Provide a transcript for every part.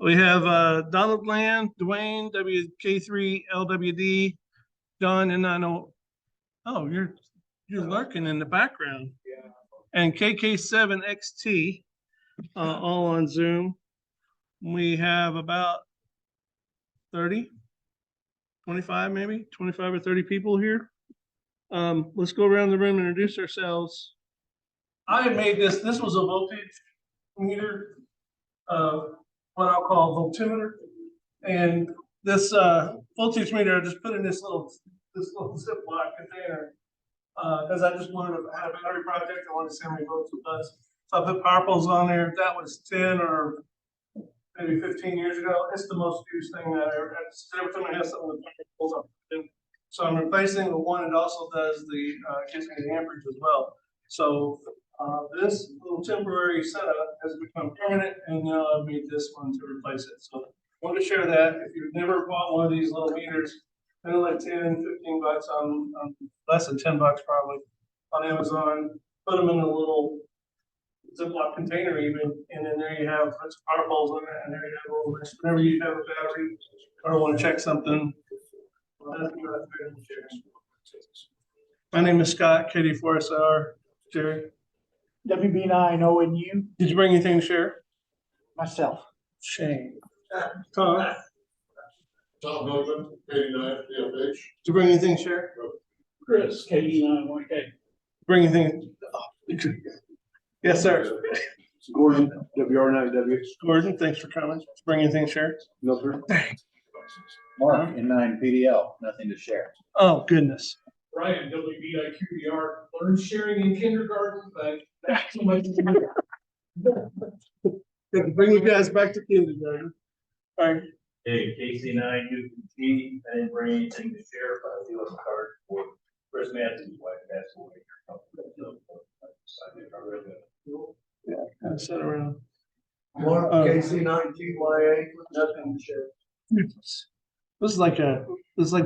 We have Donald Land, Dwayne, WK3LWD, Don, and I know, oh, you're lurking in the background. Yeah. And KK7XT, all on Zoom. We have about 30, 25 maybe, 25 or 30 people here. Let's go around the room and introduce ourselves. I made this was a voltage meter, what I'll call voltimeter. And this voltage meter I just put in this little Ziploc container because I just wanted to have a battery project. I wanted to see how many volts it does. So I put power poles on there. That was 10 or maybe 15 years ago. It's the most used thing that I ever had. Every time I have something with power poles on. So I'm replacing the one that also does the gives me the amperage as well. So this little temporary setup has become permanent, and now I've made this one to replace it. So I want to share that. If you've never bought one of these little meters, they're like 10, 15 bucks on less than 10 bucks probably on Amazon. Put them in a little Ziploc container even, and then there you have power poles on it, and there you have a little list. Whenever you have a battery or want to check something. My name is Scott, KD4SR, Jerry. WB9ONU. Did you bring anything to share? Myself. Shane. Tom. Tom Hogan, 89 PFH. Did you bring anything to share? Chris, KD9YK. Bring anything? Oh. Yes, sir. Gordon, WR9W. Gordon, thanks for coming. Did you bring anything to share? No, sir. Mark, N9 PDL, nothing to share. Oh, goodness. Ryan, WBIQBR, learn sharing in kindergarten, but not so much. Good to bring you guys back to kindergarten. All right. Hey, KC9 UT, I didn't bring anything to share, but I do have a card for Chris Matthews' wife. That's what Yeah, kind of sit around. Mark, KC9TYA, nothing to share. This is like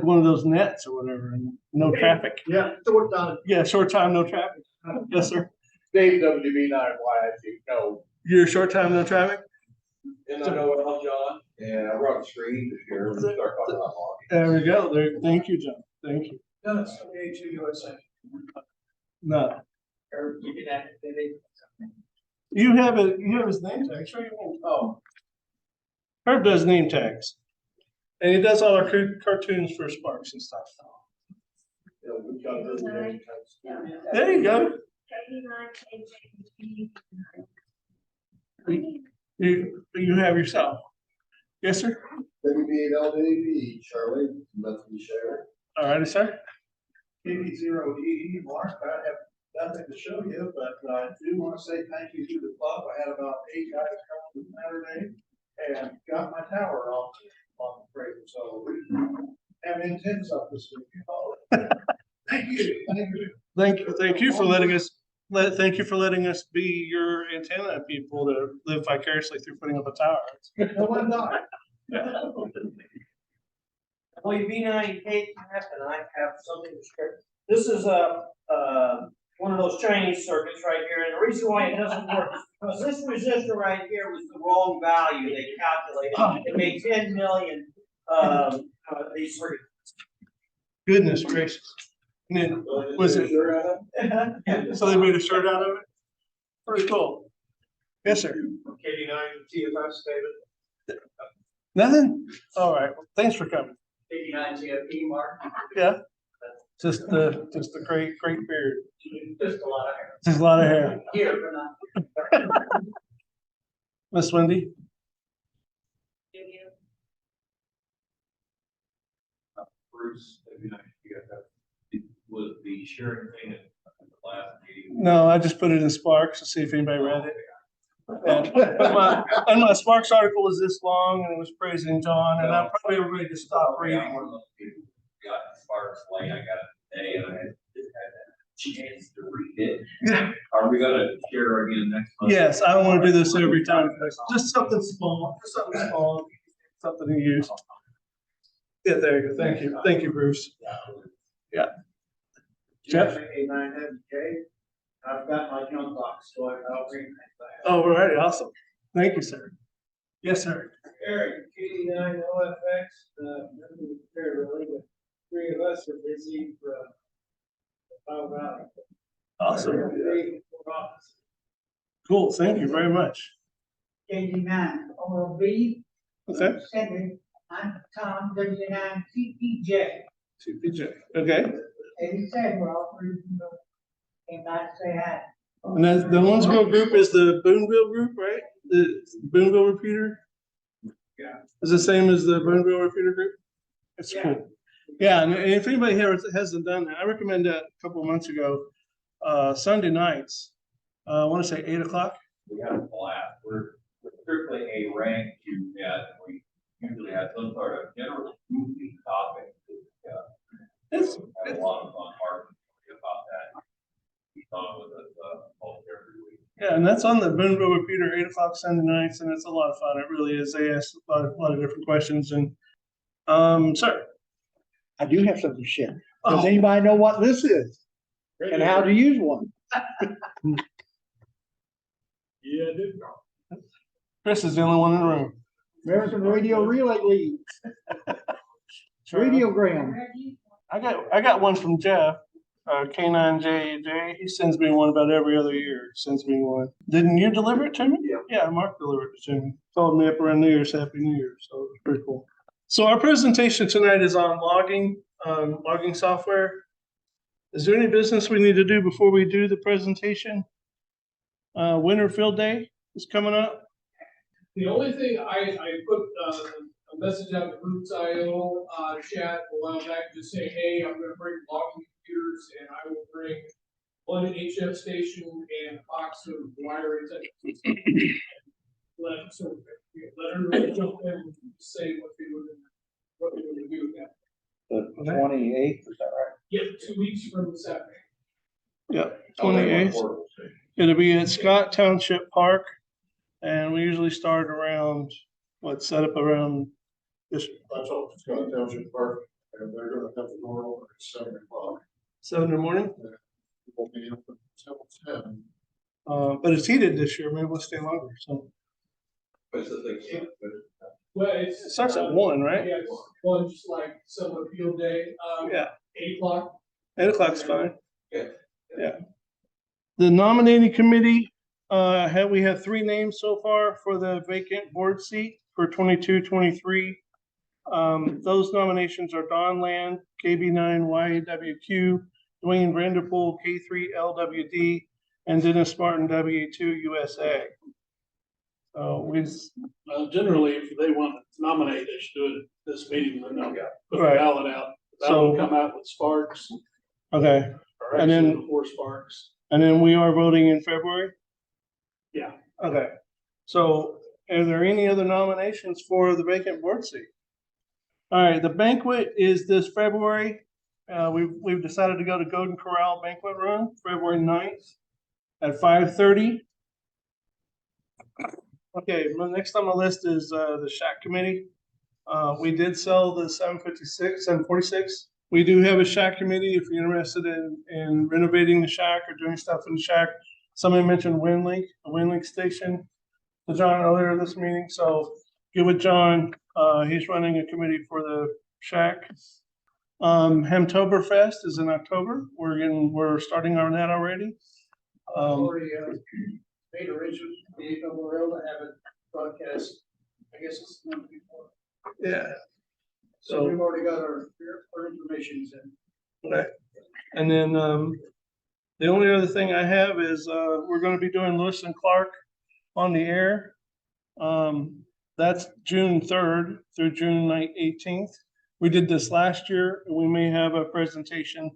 one of those nets or whatever, and no traffic. Yeah, short time. Yeah, short time, no traffic. Yes, sir. Dave, WB9YIG. No. You're short time, no traffic? And I know what I'm John. And I brought the screen to share. We'll start talking about logging. There we go. There. Thank you, John. Thank you. Dennis, WH2 USA. No. Or you can activate. You have his name tag. Show your name. Oh. Herb does name tags. And he does all our cartoons for Sparks and stuff. There you go. You have yourself. Yes, sir. WB8LWB, Charlie, nothing to share. All righty, sir. KD0EE, Mark, I have nothing to show you, but I do want to say thank you to the club. I had about 8 guys come Saturday and got my tower on the break. So we have antennas up this week. Thank you. Thank you. Thank you for letting us. Thank you for letting us be your antenna people to live vicariously through putting up a tower. No one died. WB9K, and I have something to share. This is one of those Chinese circuits right here, and the reason why it doesn't work is because this resistor right here was the wrong value they calculated. It made 10 million these circuits. Goodness gracious! And then was it? So they made a shirt out of it. Pretty cool. Yes, sir. KD9 TFS, David. Nothing. All right. Well, thanks for coming. KD9 TFP, Mark. Yeah. Just the great beard. Just a lot of hair. Just a lot of hair. Here, but not. Miss Wendy. Bruce, was the sharing thing at the last meeting? No, I just put it in Sparks to see if anybody read it. And my Sparks article was this long, and it was praising John, and I'm probably ready to stop reading. Got Sparks late, I got it today, and I just had that chance to read it. Are we gonna share again next month? Yes, I want to do this every time. Just something small, something to use. Yeah, there you go. Thank you, Bruce. Yeah. Jeff. K9K. I've got my jump box, so I'll bring that back. Oh, all right, awesome. Thank you, sir. Yes, sir. Eric, KD9 OFX, nothing compared really, but three of us are busy for Ohio Valley. Awesome. Office. Cool. Thank you very much. KD9 OLB. Okay. Second, I'm Tom, W9 CPJ. CPJ. Okay. As you said, we're all three from the, came by to say hi. And then the Owensville group is the Boonville group, right? The Boonville repeater? Yeah. Is the same as the Boonville repeater group? It's Yeah. cool. Yeah, and if anybody here hasn't done that, I recommend that a couple of months ago, Sunday nights. I want to say 8 o'clock. We had a blast. We're strictly a rank to that. We usually have some sort of general goofy topic. It's, Had a lot of fun arguing about that. He's on with us almost every week. yeah, and that's on the Boonville repeater, 8 o'clock Sunday nights, and it's a lot of fun. It really is. They ask a lot of different questions. And sir. I do have something to share. Does Oh, anybody know what this is and how to use one? Yeah, I did. Chris is the only one in the room. American Radio Relay League, radiogram. I got one from Jeff, K9JJ. He sends me one about every other year. He sends me one. Didn't you deliver it to me? Yeah. Yeah, Mark delivered it to me. Called me up around New Year's, Happy New Year. So it was pretty cool. So our presentation tonight is on logging, logging software. Is there any business we need to do before we do the presentation? Winter Field Day is coming up. The only thing I put a message out to Roots IO chat a while back, just saying, hey, I'm gonna bring logging computers and I will bring one HF station and a box of wire and let everybody jump in and say what they were gonna do with that. The 28th, is that right? Yeah, 2 weeks from Saturday. Yep, 28th. It'll be at Scott Township Park. And we usually start around, set up around this. I told Scott Township Park, and they're gonna have the door open at 7 o'clock. 7 in the morning. We'll be open until 10. But it's heated this year. Maybe we'll stay longer. So What's the thing? Well, it starts at 1, right? Yeah, it's one just like summer field day, Yeah, 8 o'clock. 8 o'clock's fine. Yeah. Yeah. The nominating committee, we have 3 names so far for the vacant board seat for 22-23. Those nominations are Don Land, KB9YWQ, Dwayne Vanderpool, K3LWD, and Dennis Martin, W2USA. So Generally, if they want to nominate, they should do it at this meeting, and they'll put the Right. ballot out. That So- will come out with Sparks, okay, or And then- actually before Sparks. and then we are voting in February? Yeah. Okay, so are there any other nominations for the vacant board seat? All right, the banquet is this February. We've decided to go to Golden Corral Banquet Room, February 9th at 5:30. Okay, next on the list is the shack committee. We did sell the 746. We do have a shack committee if you're interested in renovating the shack or doing stuff in the shack. Somebody mentioned WinLink, a WinLink station to John earlier this meeting, so get with John. He's running a committee for the shack. Hamtoberfest is in October. We're starting on that already. Already made arrangements with the ACLog to have it broadcast, I guess it's the month before. Yeah. So we've already got our information in. Okay. And then the only other thing I have is we're going to be doing Lewis and Clark on the air. That's June 3rd through June 18th. We did this last year. We may have a presentation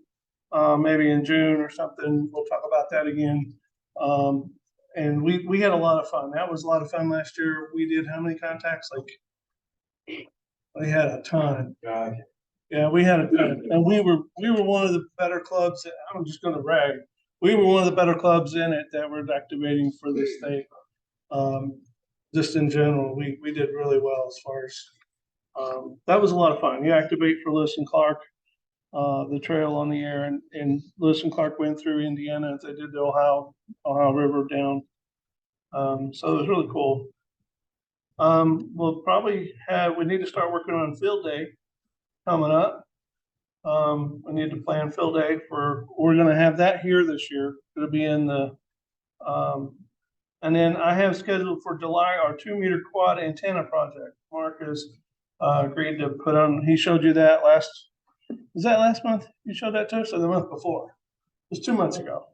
maybe in June or something. We'll talk about that again. And we had a lot of fun. That was a lot of fun last year. We did how many contacts? We had a ton. Yeah, we had a ton. And we were one of the better clubs. I'm just going to brag. We were one of the better clubs in it that were activating for the state. Just in general, we did really well as far as that was a lot of fun. You activate for Lewis and Clark, the trail on the air, and Lewis and Clark went through Indiana as they did the Ohio River down. So it was really cool. We need to start working on field day coming up. We need to plan field day we're gonna have that here this year. It'll be in and then I have scheduled for July our 2-meter quad antenna project. Mark has agreed to put on, he showed you that was that last month? You showed that to us or the month before? It was 2 months ago.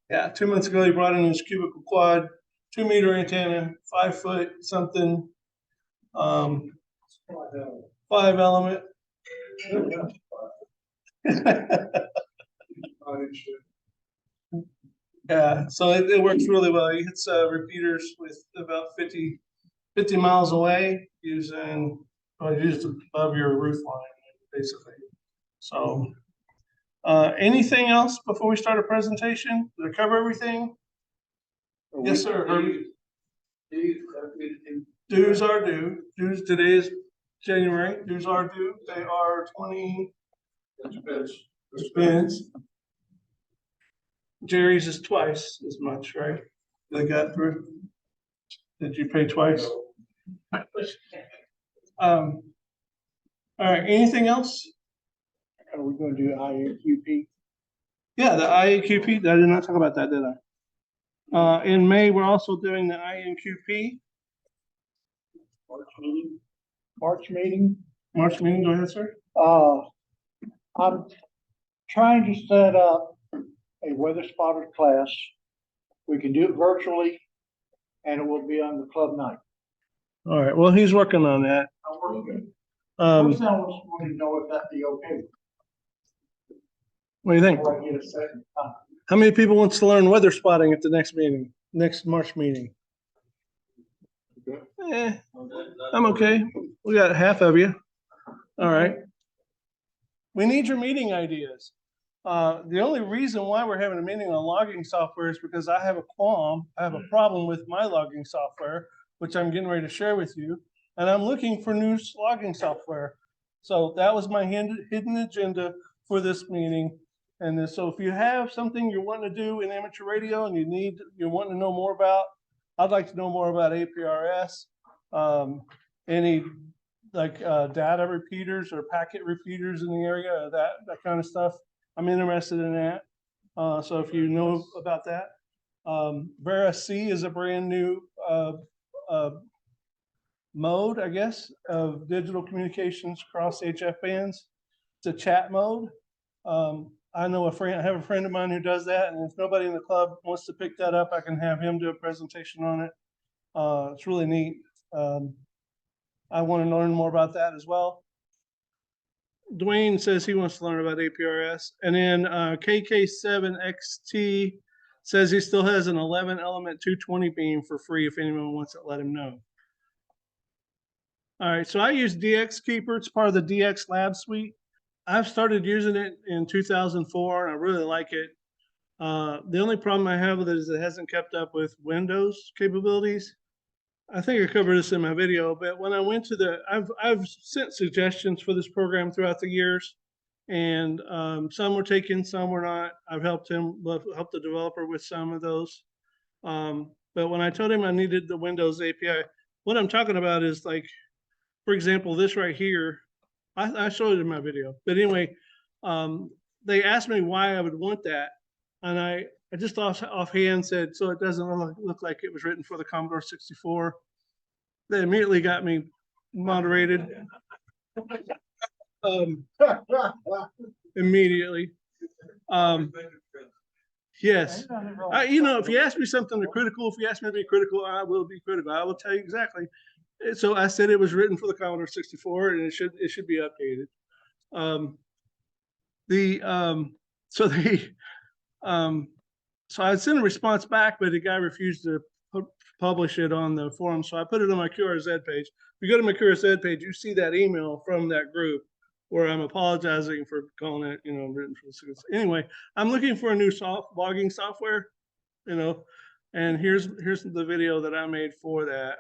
Yeah, 2 months ago, he brought in his cubicle quad, 2-meter antenna, 5-foot something, 5-element. Yeah, so it works really well. He hits repeaters with about 50 miles away using just above your roof line, basically. So anything else before we start a presentation? Did I cover everything? Yes, sir. Herbie. Dues are due. Dues today is January. Dues are due. They are 20. Depends. Jerry's is twice as much, right? They got through. Did you pay twice? All right. Anything else? Are we gonna do IAQP? Yeah, the IAQP. I did not talk about that, did I? In May, we're also doing the INQP. March meeting? March meeting. Go ahead, sir. I'm trying to set up a weather spotter class. We can do it virtually and it will be on the club night. All right. Well, he's working on that. I'm working. What First, I want to know if that'd be okay. do you think? Before I get a second time. How many people wants to learn weather spotting at the next March meeting? I'm okay. We got half of you. All right. We need your meeting ideas. The only reason why we're having a meeting on logging software is because I have a qualm. I have a problem with my logging software, which I'm getting ready to share with you. And I'm looking for new logging software. So that was my hidden agenda for this meeting. And so if you have something you're wanting to do in amateur radio and you're wanting to know more about, I'd like to know more about APRS, any data repeaters or packet repeaters in the area, that kind of stuff. I'm interested in that. So if you know about that, Vera C is a brand new mode, I guess, of digital communications across HF bands. It's a chat mode. I have a friend of mine who does that, and if nobody in the club wants to pick that up, I can have him do a presentation on it. It's really neat. I want to learn more about that as well. Dwayne says he wants to learn about APRS. And then KK7XT says he still has an 11-element 220 beam for free if anyone wants it, let him know. All right, so I use DX Keeper. It's part of the DX Lab suite. I've started using it in 2004, and I really like it. The only problem I have with it is it hasn't kept up with Windows capabilities. I think I covered this in my video, but when I went to I've sent suggestions for this program throughout the years, and some were taken, some were not. I've helped the developer with some of those. But when I told him I needed the Windows API, what I'm talking about is like, for example, this right here, I showed it in my video. But anyway, they asked me why I would want that, and I just offhand said, so it doesn't look like it was written for the Commodore 64. They immediately got me moderated. Immediately. Yes. If you ask me something critical, if you ask me to be critical, I will be critical. I will tell you exactly. So I said it was written for the Commodore 64, and it should be updated. So I sent a response back, but the guy refused to publish it on the forum. So I put it on my QRZ page. If you go to my QRZ page, you see that email from that group where I'm apologizing for calling it, written for the anyway. I'm looking for a new logging software, and here's the video that I made for that.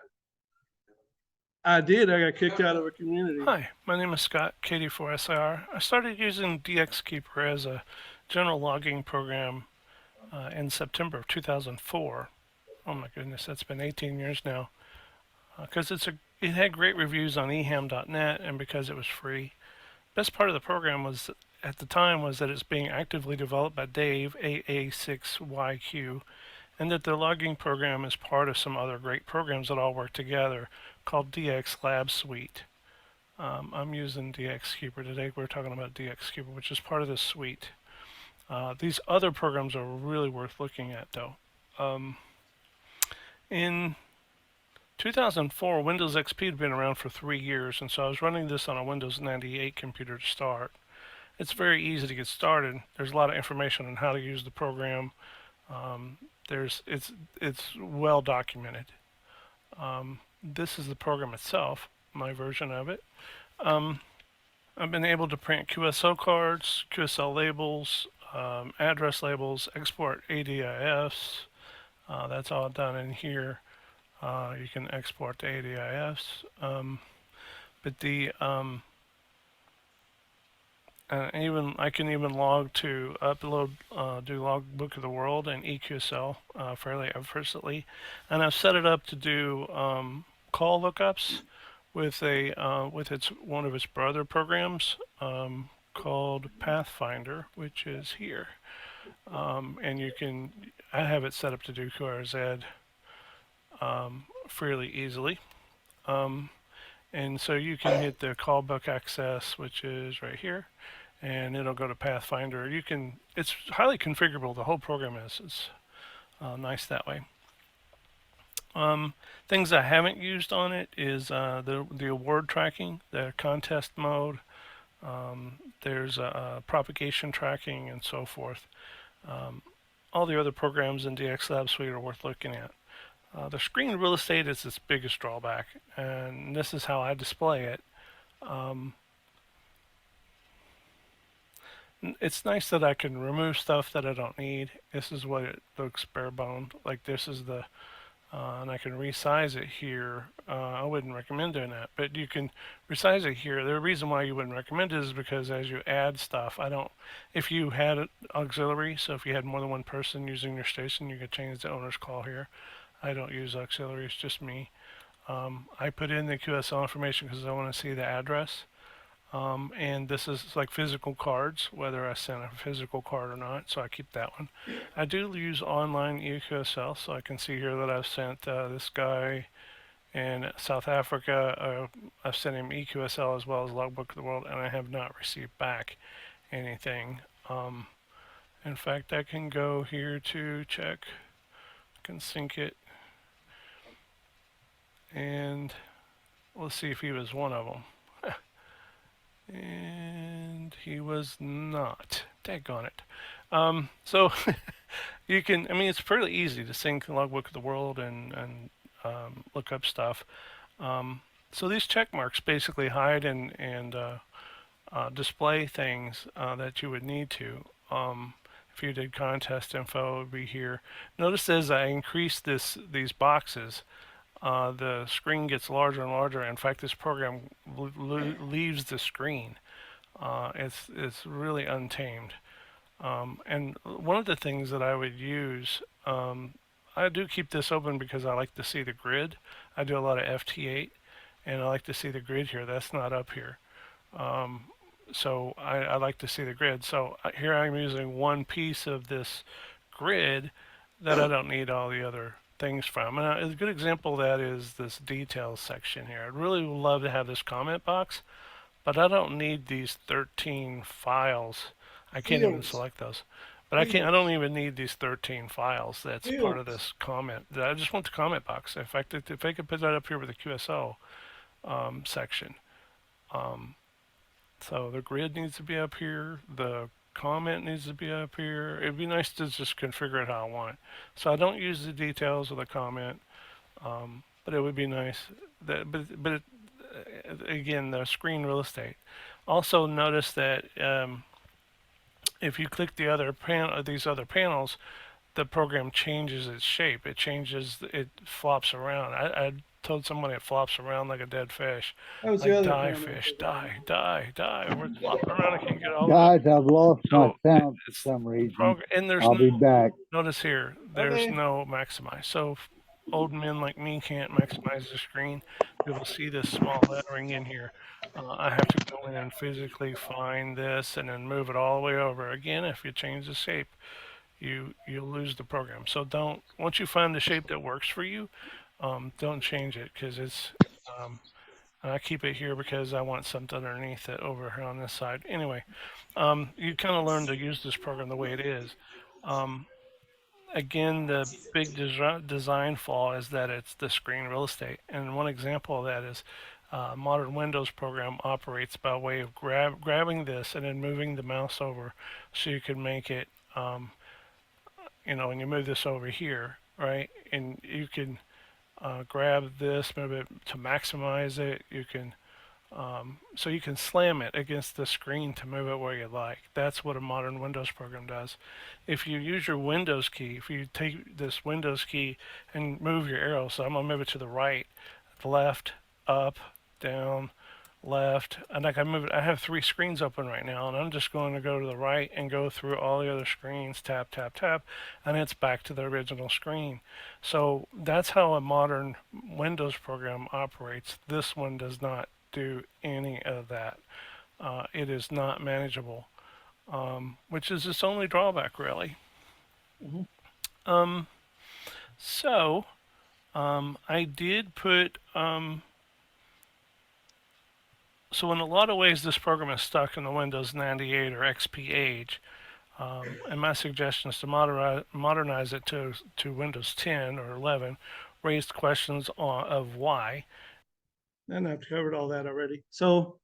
I got kicked out of a community. Hi, my name is Scott, KD4SIR. I started using DX Keeper as a general logging program in September of 2004. Oh my goodness, that's been 18 years now. because it had great reviews on eham.net, and because it was free. Best part of the program was at the time was that it's being actively developed by Dave AA6YQ, and that the logging program is part of some other great programs that all work together called DX Lab Suite. I'm using DX Keeper today. We're talking about DX Keeper, which is part of this suite. These other programs are really worth looking at, though. In 2004, Windows XP had been around for 3 years, and so I was running this on a Windows 98 computer to start. It's very easy to get started. There's a lot of information on how to use the program. It's well documented. This is the program itself, my version of it. I've been able to print QSO cards, QSL labels, address labels, export ADIFs. That's all done in here. You can export the ADIFs. But the I can even log to upload, do logbook of the world and EQSL fairly effortlessly, and I've set it up to do call lookups with one of its brother programs called Pathfinder, which is here, and I have it set up to do QRZ fairly easily. And so you can hit the callbook access, which is right here, and it'll go to Pathfinder. It's highly configurable. The whole program is. It's nice that way. Things I haven't used on it is the award tracking, the contest mode. There's propagation tracking and so forth. All the other programs in DX Lab Suite are worth looking at. The screen real estate is its biggest drawback, and this is how I display it. It's nice that I can remove stuff that I don't need. This is what it looks bare boned. Like this is the, and I can resize it here. I wouldn't recommend doing that, but you can resize it here. The reason why you wouldn't recommend it is because as you add stuff, if you had an auxiliary, so if you had more than one person using your station, you could change the owner's call here. I don't use auxiliary, it's just me. I put in the QSL information because I want to see the address. And this is like physical cards, whether I send a physical card or not, so I keep that one. I do use online EQSL, so I can see here that I've sent this guy in South Africa. I've sent him EQSL as well as Logbook of the World, and I have not received back anything. In fact, I can go here to check. I can sync it. And let's see if he was one of them. And he was not. Daggone it. So you can, it's fairly easy to sync the Logbook of the World and look up stuff. So these check marks basically hide and display things that you would need to. If you did contest info, it would be here. Notice as I increase these boxes, the screen gets larger and larger. In fact, this program leaves the screen. It's really untamed. And one of the things that I would use, I do keep this open because I like to see the grid. I do a lot of FT8, and I like to see the grid here. That's not up here. So I like to see the grid. So here I'm using one piece of this grid that I don't need all the other things from. And a good example of that is this details section here. I'd really love to have this comment box, but I don't need these 13 files. I can't even select those. But I don't even need these 13 files. That's part of this comment. I just want the comment box. In fact, if I could put that up here with the QSO section. So the grid needs to be up here. The comment needs to be up here. It'd be nice to just configure it how I want it. So I don't use the details of the comment, but it would be nice that. But again, the screen real estate. Also notice that if you click the other these other panels, the program changes its shape. It flops around. I told somebody it flops around like a dead fish. That was the other die, panel. fish, die. We're flopping around. I can't get all Guys, I've lost my So, sound for it's some reason. And there's I'll be back. notice here, there's no maximize. So old men like me can't maximize the screen, you'll see this small lettering in here. I have to go in and physically find this and then move it all the way over. Again, if you change the shape, you'll lose the program. So don't, once you find the shape that works for you, don't change it, because it's and I keep it here because I want something underneath it over here on this side. Anyway, you kind of learn to use this program the way it is. Again, the big design flaw is that it's the screen real estate. And one example of that is modern Windows program operates by way of grabbing this and then moving the mouse over so you can make it, and you move this over here, right? And you can grab this, move it to maximize it. You can so you can slam it against the screen to move it where you like. That's what a modern Windows program does. If you use your Windows key, if you take this Windows key and move your arrow, so I'm going to move it to the right, left, up, down, left, and I can move it. I have 3 screens open right now, and I'm just going to go to the right and go through all the other screens, tap, tap, tap, and it's back to the original screen. So that's how a modern Windows program operates. This one does not do any of that. It is not manageable, which is its only drawback, really. I did put so in a lot of ways this program is stuck in the Windows 98 or XP age, and my suggestion is to modernize it to Windows 10 or 11. Raised questions of why. And I've covered all that already. So,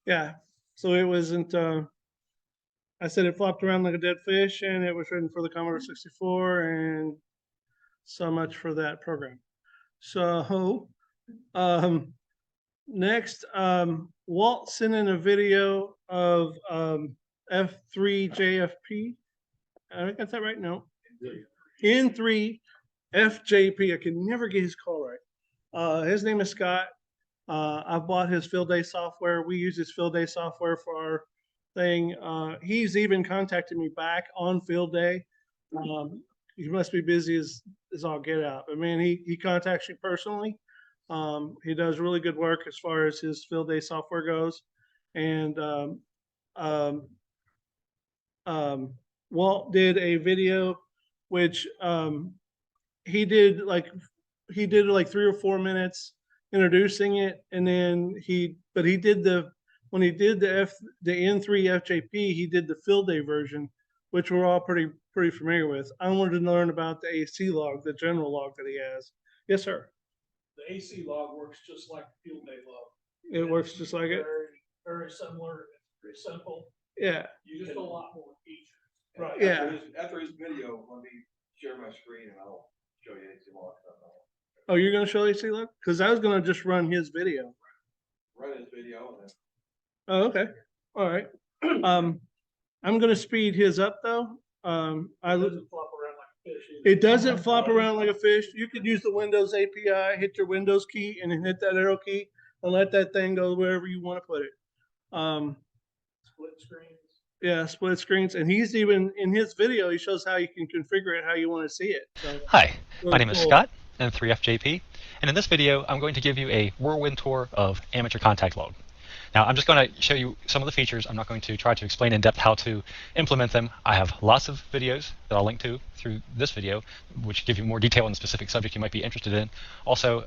yeah. So it wasn't. I said it flopped around like a dead fish, and it was written for the Commodore 64, and so much for that program. So, next, Walt sent in a video of F3JFP. I got that right? No. N3 FJP. I can never get his call right. His name is Scott. I bought his field day software. We use his field day software for our thing. He's even contacted me back on field day. He must be busy as all get out. But man, he contacts you personally. He does really good work as far as his field day software goes. And Walt did a video, which he did like 3 or 4 minutes introducing it, and then when he did the N3 FJP, he did the field day version, which we're all pretty familiar with. I wanted to learn about the ACLog, the general log that he has. Yes, sir. The ACLog works just like the field day log. It works just like it. Very similar. It's very simple. Yeah. Just a lot more features. Right. Yeah. After his video, let me share my screen and I'll show you ACLog. Oh, you're going to show ACLog? Because I was going to just run his video. Run his video and then. Oh, okay. All right. I'm going to speed his up though. It doesn't flop around like a fish. You could use the Windows API, hit your Windows key, and then hit that arrow key and let that thing go wherever you want to put it. Split screens. Yeah, split screens. And he's even in his video, he shows how you can configure it how you want to see it. So, hi, my name is Scott, N3FJP, and in this video, I'm going to give you a whirlwind tour of Amateur Contact Log. Now, I'm just going to show you some of the features. I'm not going to try to explain in depth how to implement them. I have lots of videos that I'll link to through this video, which give you more detail on the specific subject you might be interested in. Also,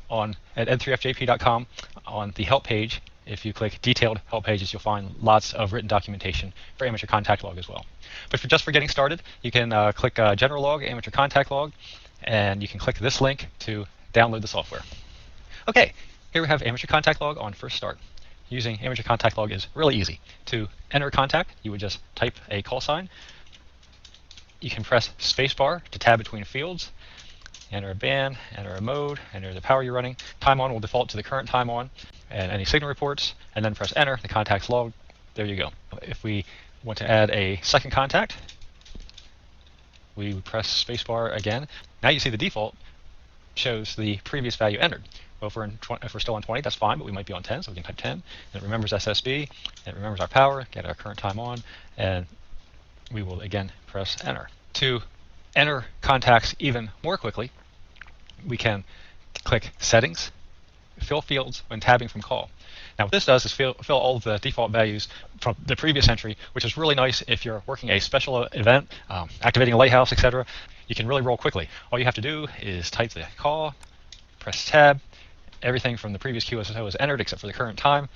at n3fjp.com, on the help page, if you click detailed help pages, you'll find lots of written documentation for Amateur Contact Log as well. But just for getting started, you can click General Log, Amateur Contact Log, and you can click this link to download the software. Okay, here we have Amateur Contact Log on first start. Using Amateur Contact Log is really easy. To enter a contact, you would just type a call sign. You can press spacebar to tab between fields, enter a band, enter a mode, enter the power you're running. Time on will default to the current time on, and any signal reports, and then press enter, the contact's logged. There you go. If we want to add a second contact, we would press spacebar again. Now you see the default shows the previous value entered. Well, if we're still on 20, that's fine, but we might be on 10, so we can type 10. And it remembers SSB, and it remembers our power, get our current time on, and we will again press enter. To enter contacts even more quickly, we can click Settings, Fill Fields when tabbing from call. Now what this does is fill all of the default values from the previous entry, which is really nice if you're working a special event, activating a lighthouse, etc. You can really roll quickly. All you have to do is type the call, press tab. Everything from the previous QSO is entered except for the current time,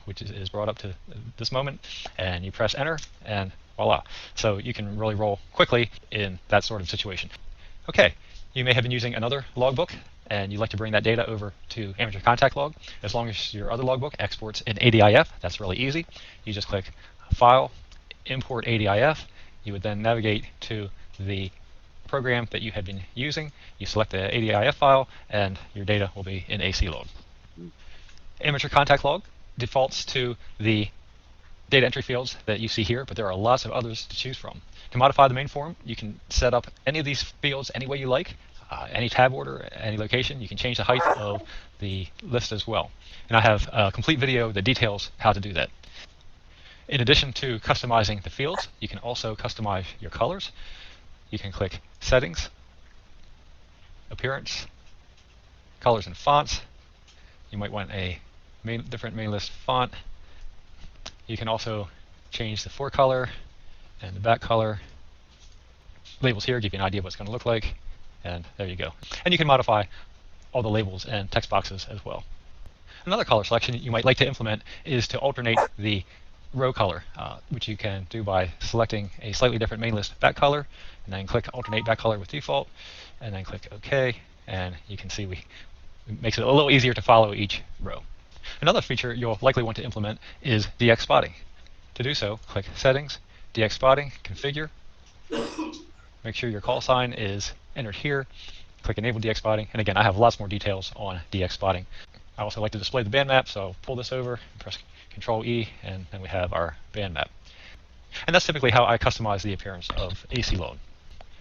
which is brought up to this moment, and you press enter, and voila. So you can really roll quickly in that sort of situation. Okay, you may have been using another logbook, and you'd like to bring that data over to Amateur Contact Log. As long as your other logbook exports in ADIF, that's really easy. You just click File, Import ADIF. You would then navigate to the program that you had been using. You select the ADIF file, and your data will be in ACLog. Amateur Contact Log defaults to the data entry fields that you see here, but there are lots of others to choose from. To modify the main form, you can set up any of these fields any way you like, any tab order, any location. You can change the height of the list as well. And I have a complete video that details how to do that. In addition to customizing the fields, you can also customize your colors. You can click Settings, Appearance, Colors and Fonts. You might want a different main list font. You can also change the fore color and the back color. Labels here give you an idea of what it's going to look like, and there you go. And you can modify all the labels and text boxes as well. Another color selection you might like to implement is to alternate the row color, which you can do by selecting a slightly different main list back color, and then click Alternate Back Color with Default, and then click OK, and you can see it makes it a little easier to follow each row. Another feature you'll likely want to implement is DX spotting. To do so, click Settings, DX spotting, Configure. Make sure your call sign is entered here. Click Enable DX spotting, and again, I have lots more details on DX spotting. I also like to display the band map, so I'll pull this over, press Control E, and then we have our band map. And that's typically how I customize the appearance of ACLog.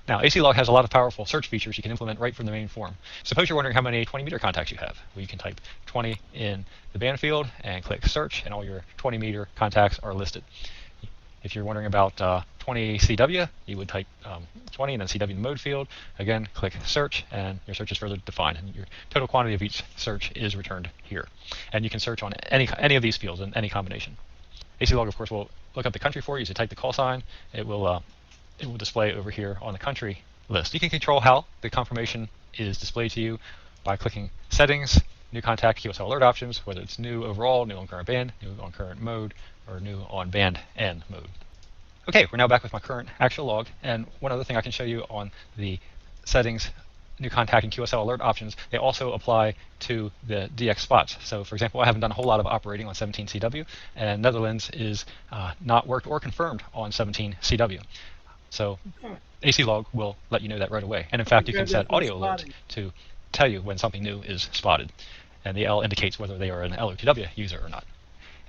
Now, ACLog has a lot of powerful search features you can implement right from the main form. Suppose you're wondering how many 20-meter contacts you have. Well, you can type 20 in the band field and click Search, and all your 20-meter contacts are listed. If you're wondering about 20 CW, you would type 20 and then CW in the mode field. Again, click Search, and your search is further defined, and your total quantity of each search is returned here. And you can search on any of these fields in any combination. ACLog, of course, will look up the country for you. So type the call sign. It will display over here on the country list. You can control how the confirmation is displayed to you by clicking Settings, New Contact QSL Alert Options, whether it's new overall, new on current band, new on current mode, or new on band and mode. Okay, we're now back with my current actual log, and one other thing I can show you on the Settings, New Contact, and QSL Alert Options, they also apply to the DX spots. So for example, I haven't done a whole lot of operating on 17 CW, and Netherlands is not worked or confirmed on 17 CW. So ACLog will let you know that right away. And in fact, you can set audio alerts to tell you when something new is spotted. And the L indicates whether they are an LOTW user or not.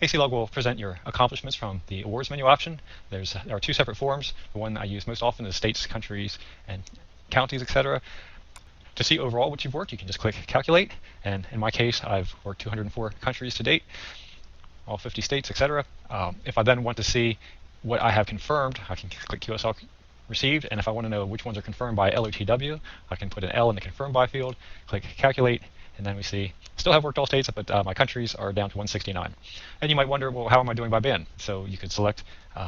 ACLog will present your accomplishments from the awards menu option. There are two separate forms. The one I use most often is states, countries, and counties, etc. To see overall what you've worked, you can just click Calculate. And in my case, I've worked 204 countries to date, all 50 states, etc. If I then want to see what I have confirmed, I can click QSL received, and if I want to know which ones are confirmed by LOTW, I can put an L in the confirmed by field, click Calculate, and then we see still have worked all states, but my countries are down to 169. And you might wonder, well, how am I doing by band? So you could select,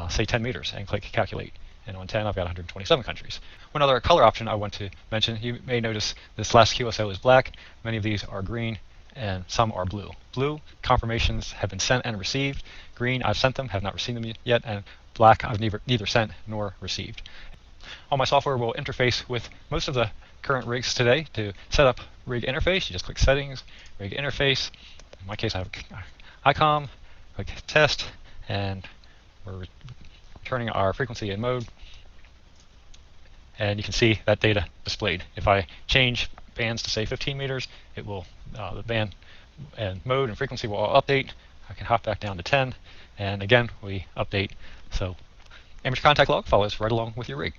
say, 10 meters and click Calculate. And on 10, I've got 127 countries. One other color option I want to mention, you may notice this last QSO is black. Many of these are green, and some are blue. Blue, confirmations have been sent and received. Green, I've sent them, have not received them yet. And black, I've neither sent nor received. All my software will interface with most of the current rigs today. To set up rig interface, you just click Settings, Rig Interface. In my case, I have ICOM, click Test, and we're returning our frequency and mode. And you can see that data displayed. If I change bands to say 15 meters, it will the band and mode and frequency will all update. I can hop back down to 10, and again we update. So Amateur Contact Log follows right along with your rig.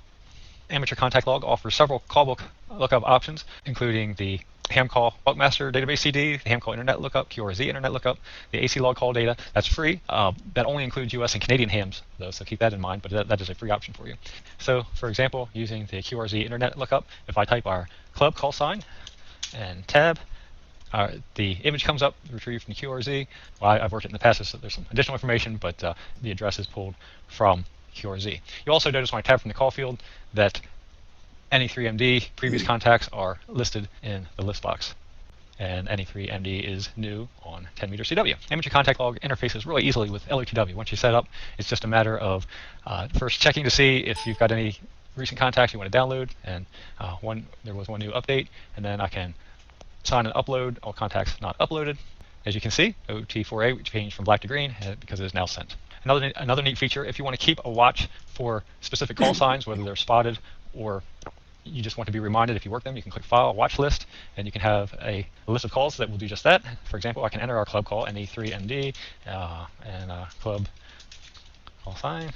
Amateur Contact Log offers several callbook lookup options, including the ham call Buckmaster database CD, the ham call internet lookup, QRZ internet lookup, the ACLog call data. That's free. That only includes US and Canadian hams, though, so keep that in mind, but that is a free option for you. So, for example, using the QRZ internet lookup, if I type our club call sign and tab. The image comes up, retrieved from the QRZ. Well, I've worked it in the past, so there's some additional information, but the address is pulled from QRZ. You also notice when I tab from the call field that any 3MD previous contacts are listed in the list box. And any 3MD is new on 10 meter CW. Amateur contact log interfaces really easily with LUTW. Once you set up, it's just a matter of first checking to see if you've got any recent contacts you want to download, and there was one new update, and then I can sign and upload all contacts not uploaded. As you can see, OT4A changed from black to green because it is now sent. Another neat feature, if you want to keep a watch for specific call signs, whether they're spotted or you just want to be reminded if you work them, you can click File, Watch List, and you can have a list of calls that will do just that. For example, I can enter our club call, NE3MD, and club call sign,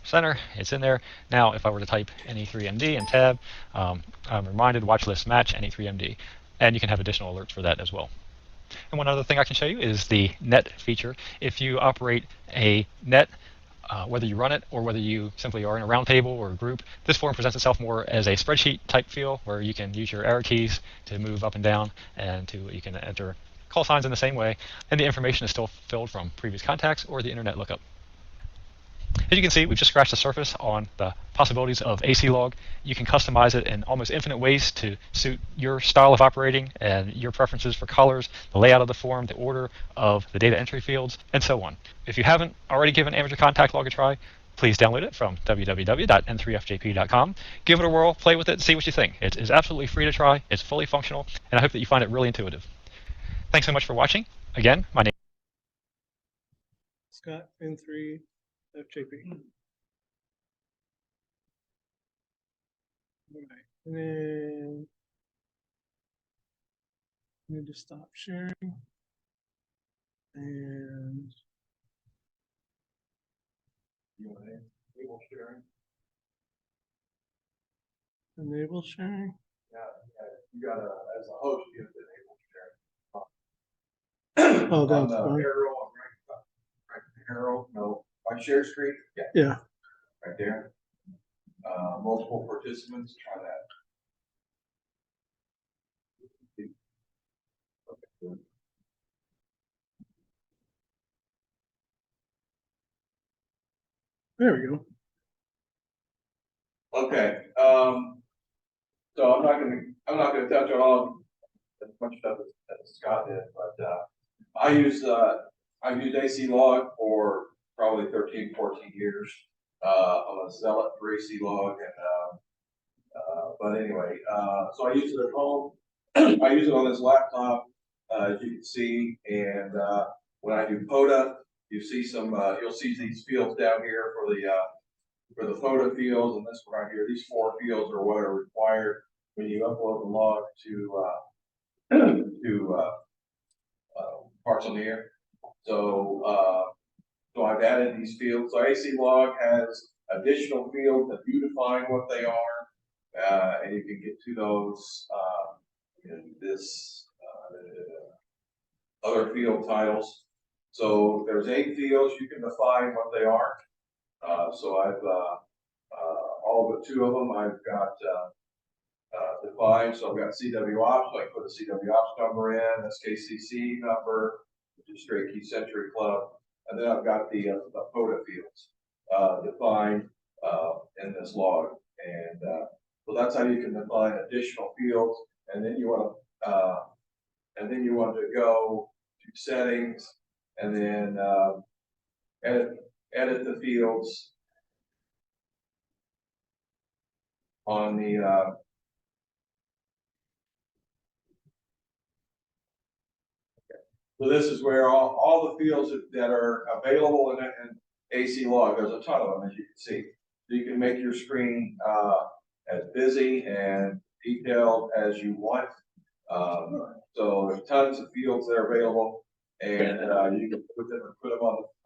center, it's in there. Now, if I were to type NE3MD and tab, I'm reminded, watch list match NE3MD, and you can have additional alerts for that as well. And one other thing I can show you is the net feature. If you operate a net, whether you run it or whether you simply are in a round table or a group, this form presents itself more as a spreadsheet type feel where you can use your arrow keys to move up and down, and you can enter call signs in the same way, and the information is still filled from previous contacts or the internet lookup. As you can see, we've just scratched the surface on the possibilities of ACLog. You can customize it in almost infinite ways to suit your style of operating and your preferences for colors, the layout of the form, the order of the data entry fields, and so on. If you haven't already given Amateur Contact Log a try, please download it from www.n3fjp.com. Give it a whirl, play with it, see what you think. It is absolutely free to try, it's fully functional, and I hope that you find it really intuitive. Thanks so much for watching. Again, my name is Scott, N3 FJP. All right, and then I need to stop sharing and Enable sharing. enable sharing. Yeah, you gotta, as a host, you have to enable sharing. Oh, On that's the fine. arrow, right arrow, no, on share screen, Yeah. right there. Multiple participants, try that. Okay, good. There we go. Okay, so I'm not gonna touch on all as much stuff as Scott did, but I've used ACLog for probably 13, 14 years. I'm a zealot for ACLog, and but anyway, so I use it at home. I use it on this laptop, as you can see, and when I do POTA, you see you'll see these fields down here for the POTA fields, and this one right here. These 4 fields are what are required when you upload the log to parts on the air. So I've added these fields. So ACLog has additional fields that you define what they are, and you can get to those in this other field titles. So there's 8 fields. You can define what they are. So I've all but 2 of them I've got defined. So I've got CW ops, so I put a CW ops number in, SKCC number, which is Straight Key Century Club, and then I've got the POTA fields defined in this log, and so that's how you can define additional fields. And then you want to go to settings, and then edit the fields on the so this is where all the fields that are available in ACLog. There's a ton of them, as you can see. So you can make your screen as busy and detailed as you want. So there's tons of fields that are available, and you can put them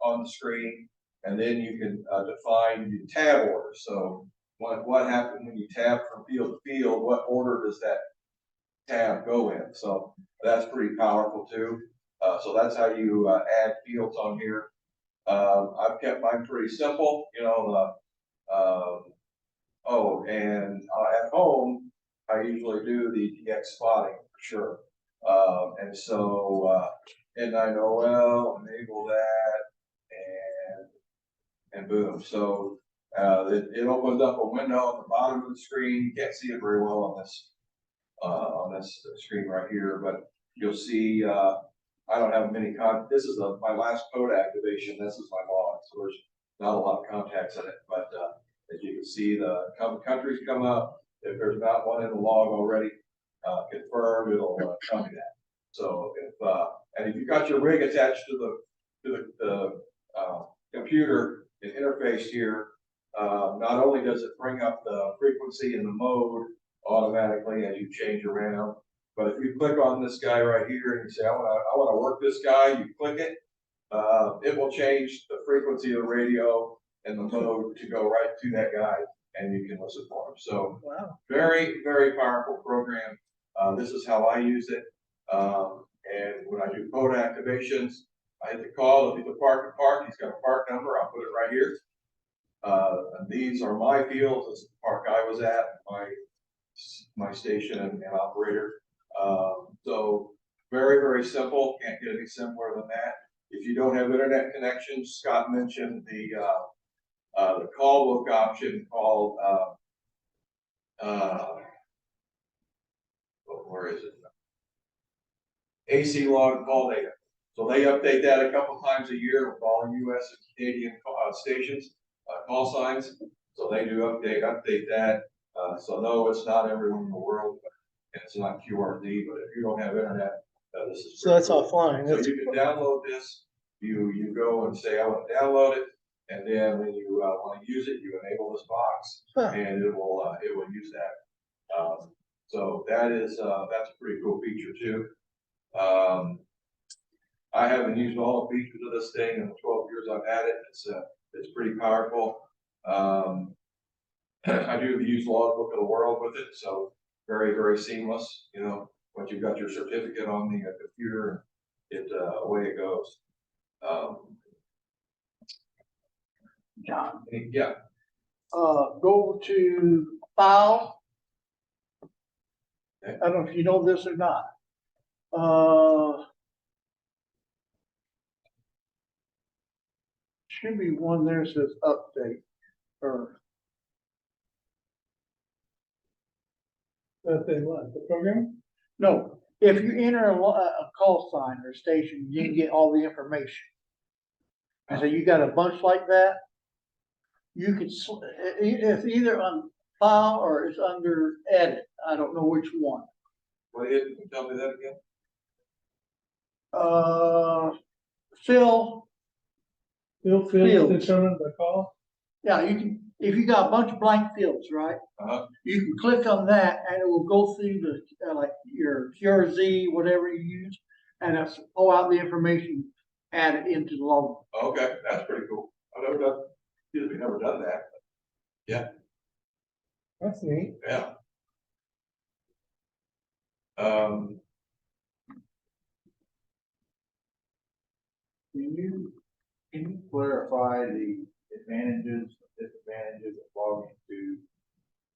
on the screen, and then you can define your tab order. So what happens when you tab from field to field? What order does that tab go in? So that's pretty powerful too. So that's how you add fields on here. I've kept mine pretty simple, you know. And at home, I usually do the DX spotting for sure. And so, N9OL, enable that, and boom. So, it opens up a window at the bottom of the screen. You can't see it very well on this screen right here, but you'll see, I don't have many this is my last code activation. This is my log, so there's not a lot of contacts in it, but, as you can see, the countries come up. If there's not one in the log already, confirmed, it'll tell me that. So if you've got your rig attached to the computer and interface here, not only does it bring up the frequency and the mode automatically as you change around, but if you click on this guy right here and you say, I want to work this guy, you click it, it will change the frequency of the radio and the mode to go right to that guy, and you can listen for him. So Wow. very, very powerful program. This is how I use it. And when I do code activations, I hit the call, if it's a park, he's got a park number, I'll put it right here. And these are my fields. This is the park I was at, my station and operator. So very, very simple. Can't get any simpler than that. If you don't have internet connection, Scott mentioned the call book option called, where is it? ACLog call data. So they update that a couple times a year with all US and Canadian stations, call signs. So they do update that. So no, it's not everyone in the world, and it's not QRD, but if you don't have internet, this is So that's cool. offline. So you can download this. You go and say, I want to download it. And then when you want to use it, you enable this box, and it will use that. So that's a pretty cool feature too. I haven't used all the features of this thing in the 12 years I've had it. It's pretty powerful. I do use Logbook of the World with it, so very, very seamless. You know, once you've got your certificate on the computer, away it goes. John, Yeah. go to file. Okay. I don't know if you know this or not. Should be one there that says update or Update what? The program? no. If you enter a call sign or station, you can get all the information. And so you got a bunch like that. You could, it's either on file or it's under edit. I don't know which one. What is it? Can you tell me that again? Fill. Fields Fields. determined by call? Yeah, you can, if you got a bunch of blank fields, right? You can click on that and it will go through the, like your QRZ, whatever you use, and it's pull out the information, add it into the log. Okay, that's pretty cool. I've never done that. Yeah. That's neat. Yeah. Can you clarify the advantages, disadvantages of logging to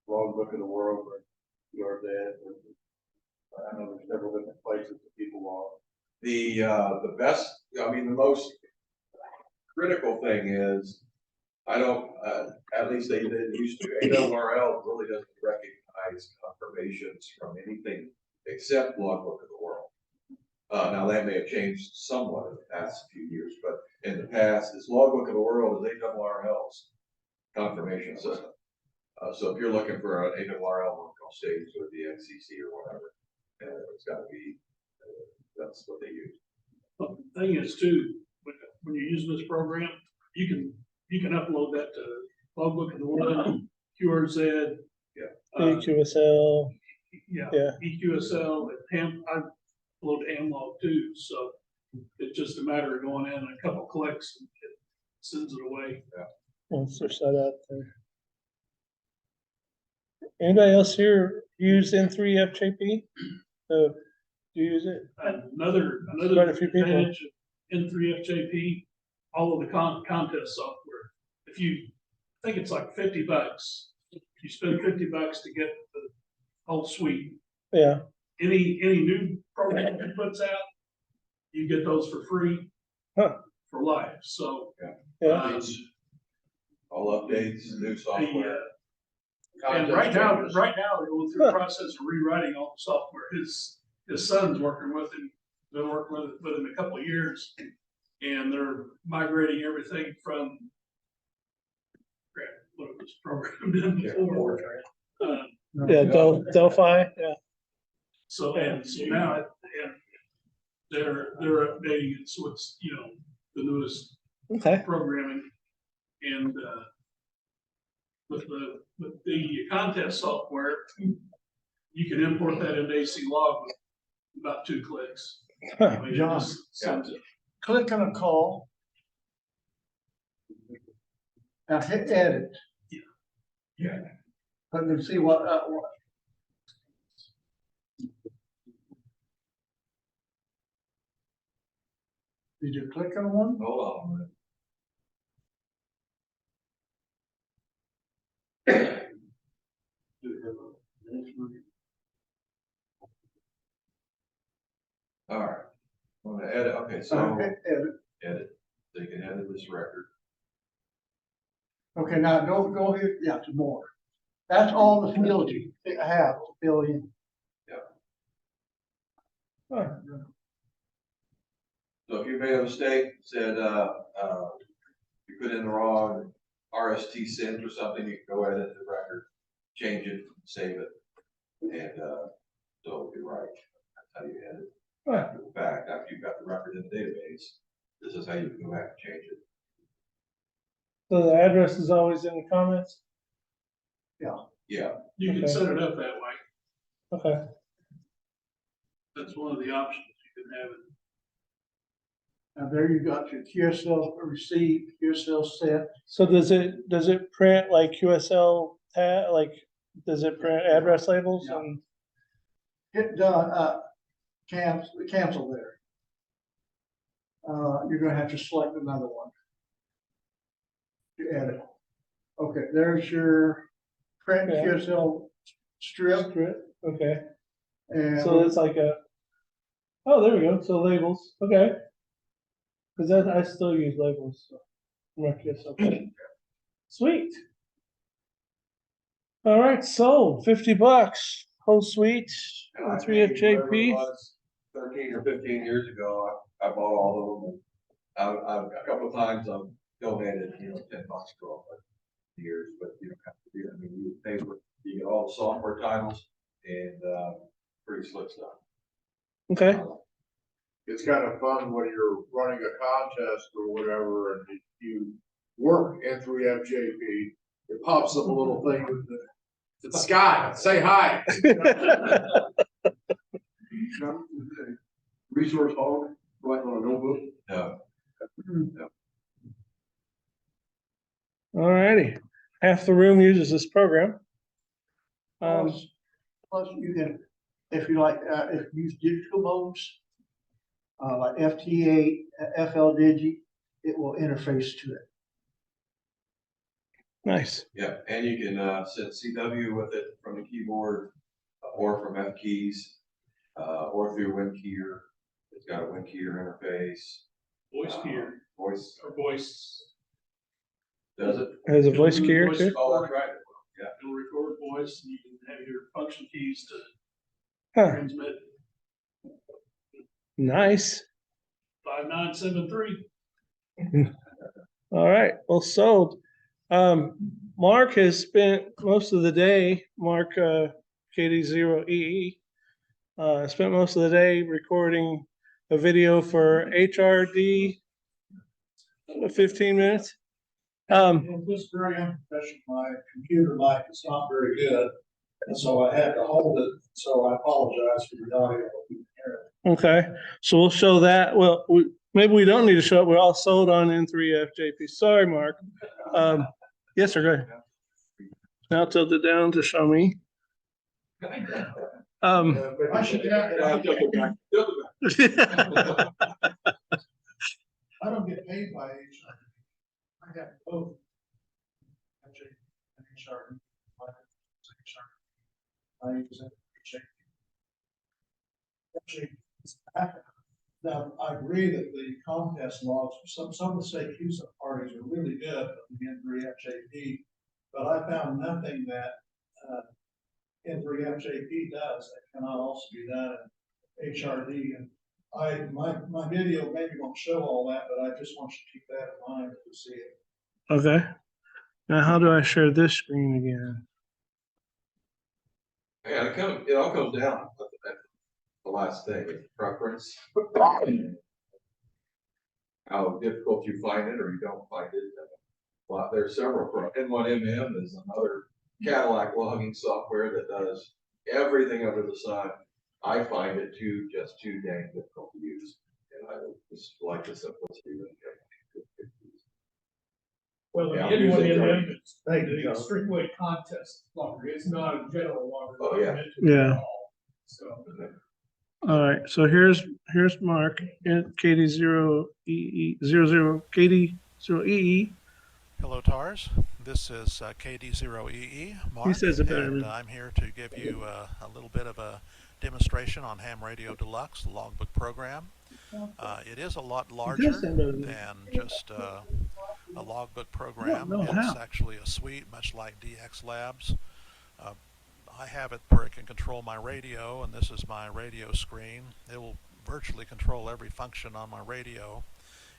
Logbook of the World or QRZ? I know there's several different places that people log. The best, I mean, the most critical thing is, I don't, at least they didn't used to, AWRL really doesn't recognize confirmations from anything except Logbook of the World. Now that may have changed somewhat in the past few years, but in the past, this Logbook of the World is AWRL's confirmation system. So if you're looking for an AWRL local stage with the XCC or whatever, it's got to be, that's what they use. The thing is too, when you're using this program, you can upload that to Logbook of the World, QRZ. EQSL. Yeah, Yeah. EQSL, I upload AMLog too, so it's just a matter of going in and a couple clicks and it sends it away. Yeah. Once they're set up there. Anybody else here use N3FJP? Do you use it? Another Quite a few people. advantage of N3FJP, all of the contest software. If you I think it's like $50, you spend $50 to get the whole suite. Yeah. any new program he puts out, you get those for free. Huh. For life, so. Yeah. All updates, new software. And right now, they're going through the process of rewriting all the software. His son's working with him, been working with him a couple of years. And they're migrating everything from, what it was programmed in before. Yeah, Delphi, yeah. So now, they're updating it, so it's, the newest Okay. programming. And, with the contest software, you can import that into ACLog with about 2 clicks. Huh. I mean, it John, just sends it. Click on a call. Now hit edit. Yeah. Let me see what. Did you click on one? Hold on a minute. All right, I'm gonna edit, okay, so Hit edit. edit, so you can edit this record. Okay, now go here, yeah, to more. That's all the fields you have to fill in. Huh. So if you made a mistake, said, you put in the wrong RST sent or something, you can go edit the record, change it, save it, and, so it'll be right. That's how you edit. After the fact, after you've got the record in the database, this is how you can go back and change it. So the address is always in the comments? Yeah, You can Okay. set it up that way. Okay. That's one of the options you can have it. Now there you got your QSL received, QSL sent. So does it print like QSL tag, like, does it print address labels Yeah. and? Hit done, cancel there. You're gonna have to select another one. To edit. Okay, there's your print Yeah. QSL strip. Okay, And so it's like oh, there we go, so labels, okay. Cause I still use labels, so. Okay. Sweet. All right, so $50, whole suite, and I 3FJP. paid whatever it was 13 or 15 years ago, I bought all of them. I've a couple of times I've donated, $10 for all the years, but you don't have to do that. I mean, you pay for, you get all the software titles and, pretty slick stuff. Okay, It's kind of fun when you're running a contest or whatever, and you work N3FJP, it pops up a little thing with the sky, say hi. Resource hog, right on a notebook. No, all righty. Half the room uses this program. Plus you can, if you like, if you use digital modes, like FT8, FLDigi, it will interface to it. Nice. yeah, and you can, set CW with it from the keyboard or from F keys, or through WinKeyer. It's got a WinKeyer interface. Voice keyer Voice, or voice. does it? Has a voice keyer Voice too? Oh, that's right. Yeah. It'll record voice, and you can have your function keys to Huh, transmit nice. 5973. All right, well, sold. Mark has spent most of the day, Mark, KD0EE, spent most of the day recording a video for HRD, 15 minutes. In this very unprofessional, my computer mic is not very good, and so I had to hold it, so I apologize for the audio. Okay, so we'll show that. Well, maybe we don't need to show it. We're all sold on N3FJP. Sorry, Mark. Yes, sir, go ahead. Now tilt it down to show me. I should have, I don't get paid by HR. I got both. HR. I use it. actually, now, I agree that the Comcast logs, some of the state CUSA parties are really good at the N3FJP, but I found nothing that, N3FJP does that cannot also be done in HRD. And my video maybe won't show all that, but I just want you to keep that in mind to see it. Okay. Now, how do I share this screen again? Yeah, it all comes down at the last thing, it's preference. How difficult you find it or you don't find it. Well, there's several. N1MM is another Cadillac logging software that does everything under the sun. I find it just too dang difficult to use, and I just like the simplicity of it. Well, the Yeah, N1MM is Thank you, the John. strictly contest logger. It's not a general logger. Oh, yeah. Yeah. So. All right, so here's Mark at KD0EE00 KD0EE. Hello, TARS. This is KD0EE, Mark, He says it better. and I'm here to give you a little bit of a demonstration on Ham Radio Deluxe, the logbook program. It is a lot larger than just a logbook program. It's actually a suite, much like DX Labs. I have it where it can control my radio, and this is my radio screen. It will virtually control every function on my radio,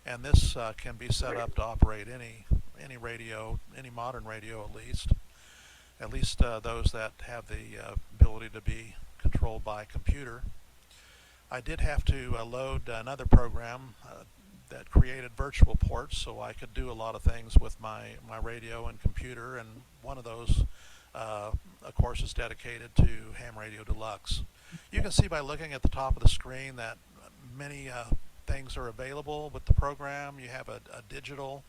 and this can be set up to operate any radio, any modern radio at least those that have the ability to be controlled by computer. I did have to load another program that created virtual ports, so I could do a lot of things with my radio and computer, and one of those of course is dedicated to Ham Radio Deluxe. You can see by looking at the top of the screen that many things are available with the program. You have a digital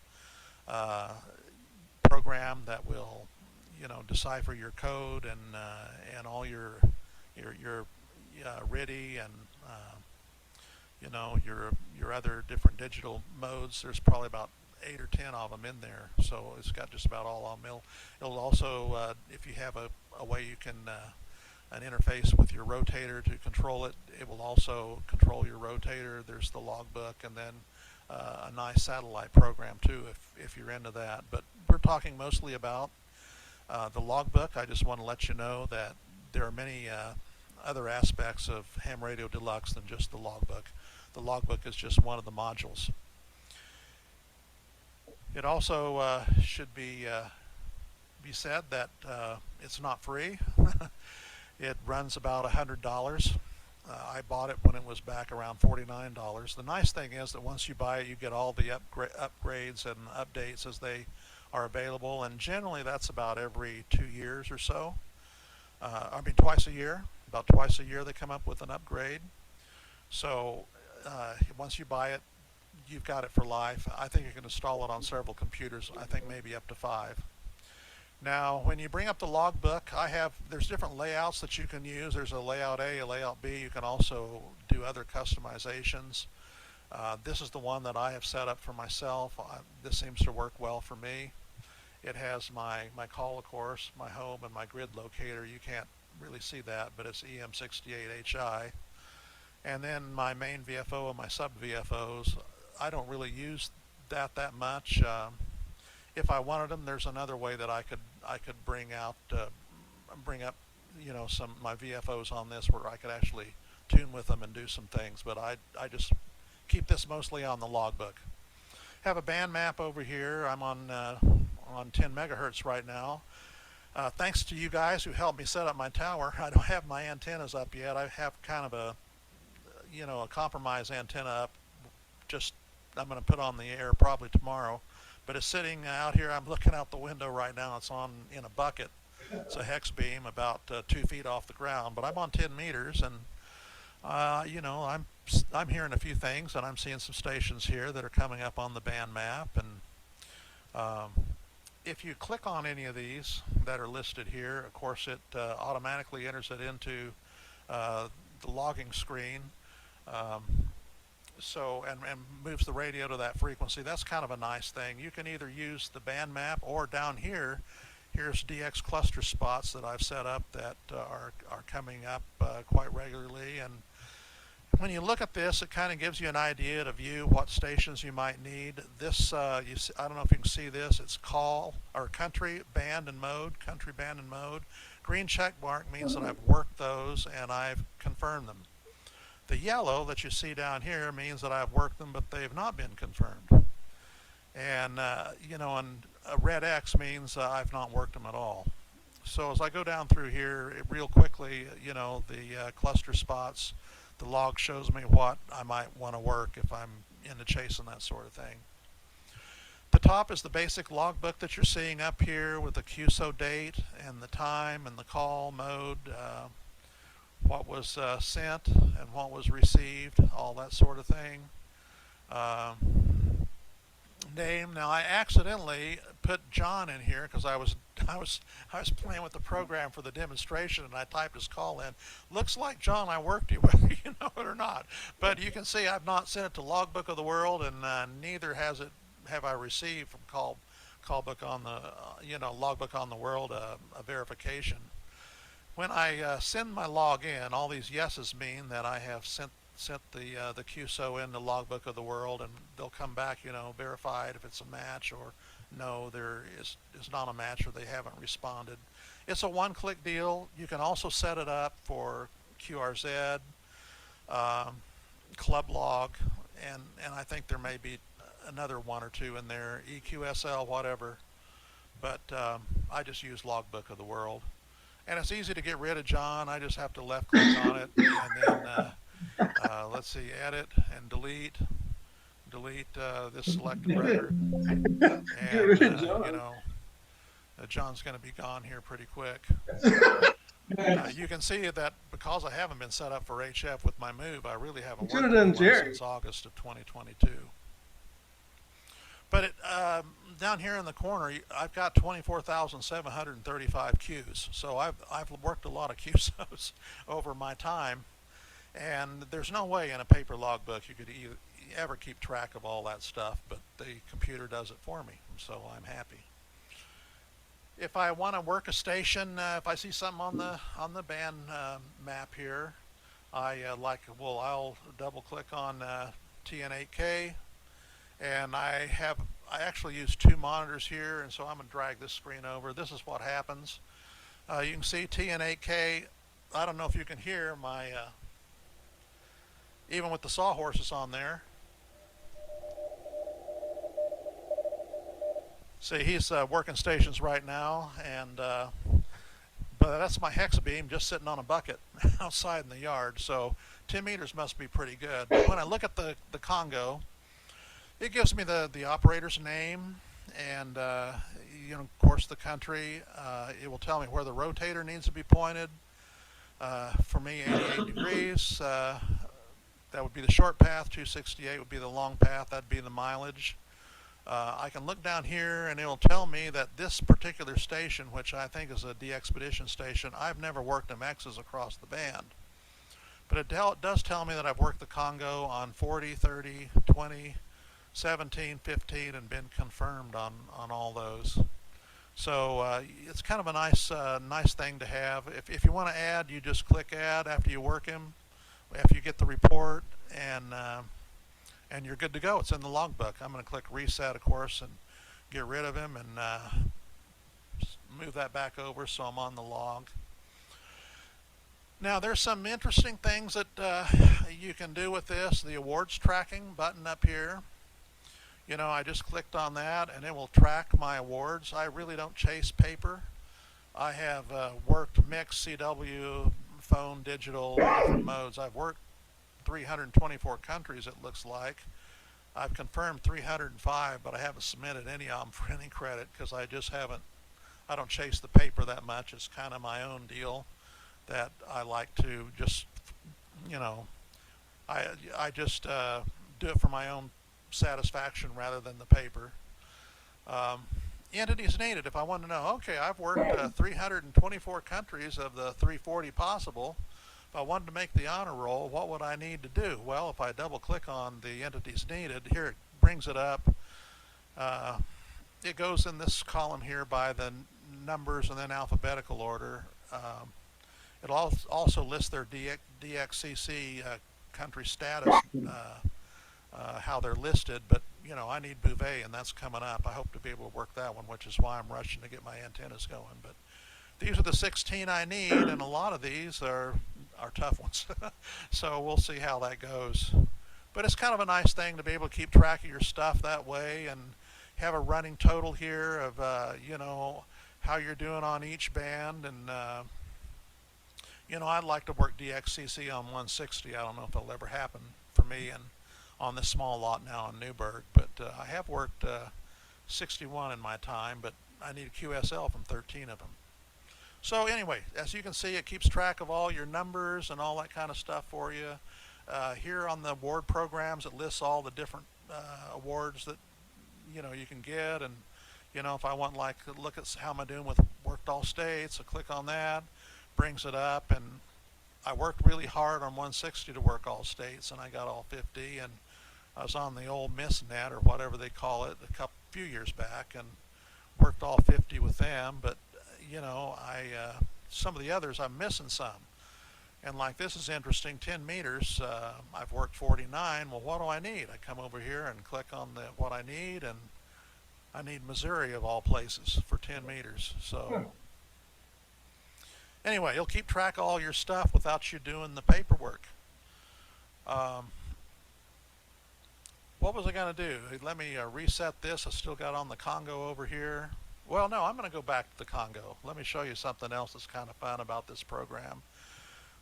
program that will, decipher your code and all your RIDI and your other different digital modes. There's probably about 8 or 10 of them in there, so it's got just about all of them. It'll also, if you have a way you can an interface with your rotator to control it, it will also control your rotator. There's the logbook, and then a nice satellite program too, if you're into that. But we're talking mostly about the logbook. I just want to let you know that there are many other aspects of Ham Radio Deluxe than just the logbook. The logbook is just one of the modules. It also should be said that it's not free. It runs about $100. I bought it when it was back around $49. The nice thing is that once you buy it, you get all the upgrades and updates as they are available, and generally that's about every 2 years or so. Twice a year. About twice a year they come up with an upgrade. So once you buy it, you've got it for life. I think you can install it on several computers, I think maybe up to 5. Now, when you bring up the logbook, there's different layouts that you can use. There's a layout A, a layout B. You can also do other customizations. This is the one that I have set up for myself. This seems to work well for me. It has my call, of course, my home, and my grid locator. You can't really see that, but it's EM68HI. And then my main VFO and my sub VFOs. I don't really use that much. If I wanted them, there's another way that I could bring up some my VFOs on this where I could actually tune with them and do some things. But I just keep this mostly on the logbook. Have a band map over here. I'm on 10 megahertz right now. Thanks to you guys who helped me set up my tower. I don't have my antennas up yet. I have kind of a compromise antenna up. I'm going to put on the air probably tomorrow. But it's sitting out here. I'm looking out the window right now. It's in a bucket. It's a hex beam about 2 feet off the ground. But I'm on 10 meters, and I'm hearing a few things, and I'm seeing some stations here that are coming up on the band map. And if you click on any of these that are listed here, of course, it automatically enters it into the logging screen. And moves the radio to that frequency. That's kind of a nice thing. You can either use the band map, or down here's DX cluster spots that I've set up that are coming up quite regularly, and when you look at this, it kind of gives you an idea to view what stations you might need. This, you see, I don't know if you can see this, it's call or country, band and mode, country, band and mode. Green check mark means that I've worked those and I've confirmed them. The yellow that you see down here means that I've worked them, but they've not been confirmed. And, you know, and a red X means I've not worked them at all. So as I go down through here, real quickly, you know, the cluster spots, the log shows me what I might want to work if I'm into chasing that sort of thing. The top is the basic logbook that you're seeing up here with the QSO date and the time and the call mode, what was sent and what was received, all that sort of thing. Name. Now I accidentally put John in here because I was playing with the program for the demonstration and I typed his call in. Looks like John, I worked you whether you know it or not. But you can see I've not sent it to Logbook of the World, and neither have I received from Callbook on the Logbook on the World a verification. When I send my log in, all these yeses mean that I have sent the QSO in the Logbook of the World, and they'll come back, you know, verified if it's a match, or no, there is not a match, or they haven't responded. It's a one-click deal. You can also set it up for QRZ, Club Log, and I think there may be another one or two in there, EQSL, whatever. But I just use Logbook of the World. And it's easy to get rid of John. I just have to left click on it, and then let's see, edit and delete this selected record. And you know, John's going to be gone here pretty quick. You can see that because I haven't been set up for HF with my move, I really haven't worked on since August of 2022. But down here in the corner, I've got 24,735 queues. So I've worked a lot of QSOs over my time, and there's no way in a paper logbook you could ever keep track of all that stuff, but the computer does it for me, so I'm happy. If I want to work a station, if I see something on the band map here, I'll double click on TN8K, and I actually use two monitors here, and so I'm going to drag this screen over. This is what happens. You can see TN8K. I don't know if you can hear my, even with the sawhorses on there. See, he's working stations right now, and but that's my hex beam just sitting on a bucket outside in the yard, so 10 meters must be pretty good. But when I look at the Congo, it gives me the operator's name and you know, of course, the country. It will tell me where the rotator needs to be pointed. For me, 88 degrees. That would be the short path. 268 would be the long path. That'd be the mileage. I can look down here and it will tell me that this particular station, which I think is a de-expedition station, I've never worked MXs across the band. But it does tell me that I've worked the Congo on 40, 30, 20, 17, 15, and been confirmed on all those. So it's kind of a nice thing to have. If you want to add, you just click add after you work him, after you get the report, and you're good to go. It's in the logbook. I'm going to click reset, of course, and get rid of him and move that back over so I'm on the log. Now there's some interesting things that you can do with this. The awards tracking button up here. You know, I just clicked on that and it will track my awards. I really don't chase paper. I have worked mixed, CW, phone, digital, different modes. I've worked 324 countries, it looks like. I've confirmed 305, but I haven't submitted any of them for any credit because I don't chase the paper that much. It's kind of my own deal that I like to just, you know, I just do it for my own satisfaction rather than the paper. Entities needed. If I want to know, okay, I've worked 324 countries of the 340 possible. If I wanted to make the honor roll, what would I need to do? Well, if I double click on the entities needed, here it brings it up. It goes in this column here by the numbers and then alphabetical order. It'll also list their DXCC country status, how they're listed, but you know, I need Bouvet, and that's coming up. I hope to be able to work that one, which is why I'm rushing to get my antennas going. But these are the 16 I need, and a lot of these are tough ones. So we'll see how that goes. But it's kind of a nice thing to be able to keep track of your stuff that way and have a running total here of, you know, how you're doing on each band. And, you know, I'd like to work DXCC on 160. I don't know if it'll ever happen for me and on this small lot now in Newburgh. But I have worked 61 in my time, but I need a QSL from 13 of them. So anyway, as you can see, it keeps track of all your numbers and all that kind of stuff for you. Here on the award programs, it lists all the different awards that, you know, you can get. And, you know, if I want, like, to look at how am I doing with worked all states, I click on that, brings it up. And I worked really hard on 160 to work all states, and I got all 50. And I was on the old MissNet, or whatever they call it, a few years back, and worked all 50 with them. But you know, some of the others I'm missing some. And like, this is interesting, 10 meters, I've worked 49. Well, what do I need? I come over here and click on what I need, and I need Missouri of all places for 10 meters. So anyway, you'll keep track of all your stuff without you doing the paperwork. What was I going to do? Let me reset this. I still got on the Congo over here. Well, no, I'm going to go back to the Congo. Let me show you something else that's kind of fun about this program.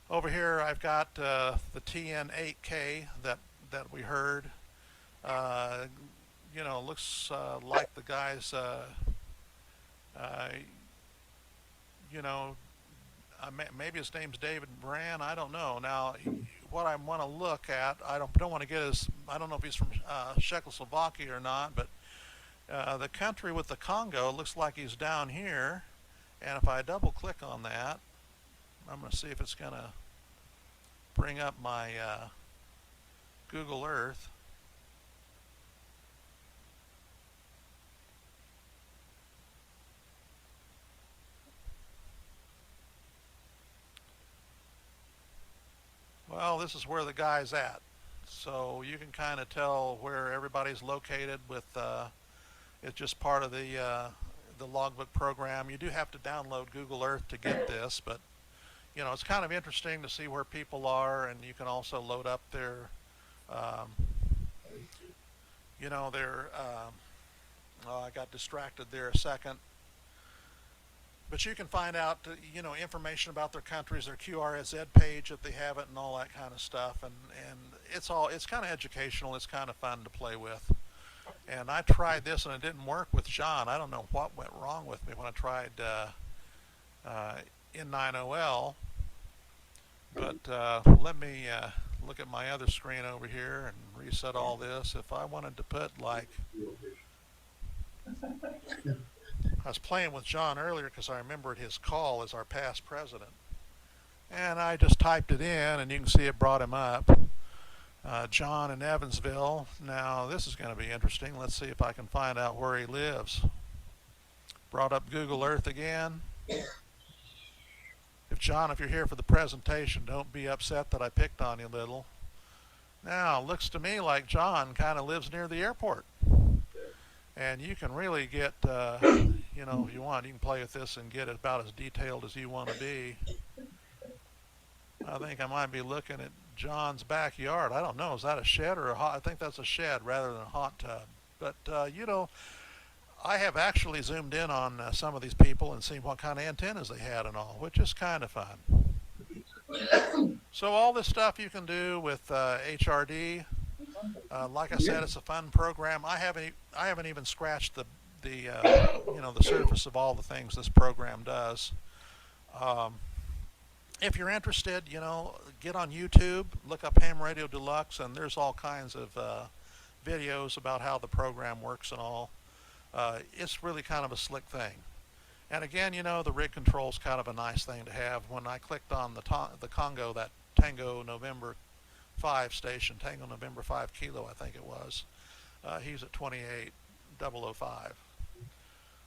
Over here, I've got the TN8K that we heard. You know, looks like the guy's, you know, maybe his name's David Brand. I don't know. Now, what I want to look at, I don't want to get his, I don't know if he's from Czechoslovakia or not, but the country with the Congo looks like he's down here, and if I double click on that, I'm going to see if it's going to bring up my Google Earth. Well, this is where the guy's at, so you can kind of tell where everybody's located with it's just part of the logbook program. You do have to download Google Earth to get this, but you know, it's kind of interesting to see where people are, and you can also load up their, you know, their, oh, I got distracted there a second. But you can find out, you know, information about their countries, their QRZ page if they have it, and all that kind of stuff. And it's kind of educational. It's kind of fun to play with. And I tried this, and it didn't work with John. I don't know what went wrong with me when I tried N9OL. But let me look at my other screen over here and reset all this. If I wanted to put, like, I was playing with John earlier because I remembered his call as our past president. And I just typed it in, and you can see it brought him up. John in Evansville. Now, this is going to be interesting. Let's see if I can find out where he lives. Brought up Google Earth again. John, if you're here for the presentation, don't be upset that I picked on you a little. Now, it looks to me like John kind of lives near the airport. And you can really get, you know, if you want, you can play with this and get it about as detailed as you want to be. I think I might be looking at John's backyard. I don't know, is that a shed or a hot? I think that's a shed rather than a hot tub. But, you know, I have actually zoomed in on some of these people and seen what kind of antennas they had and all, which is kind of fun. So all this stuff you can do with HRD. Like I said, it's a fun program. I haven't even scratched the you know, the surface of all the things this program does. If you're interested, you know, get on YouTube, look up Ham Radio Deluxe, and there's all kinds of videos about how the program works and all. It's really kind of a slick thing. And again, you know, the rig control is kind of a nice thing to have. When I clicked on the Congo, that Tango November 5 station, Tango November 5 Kilo, I think it was, he's at 28005.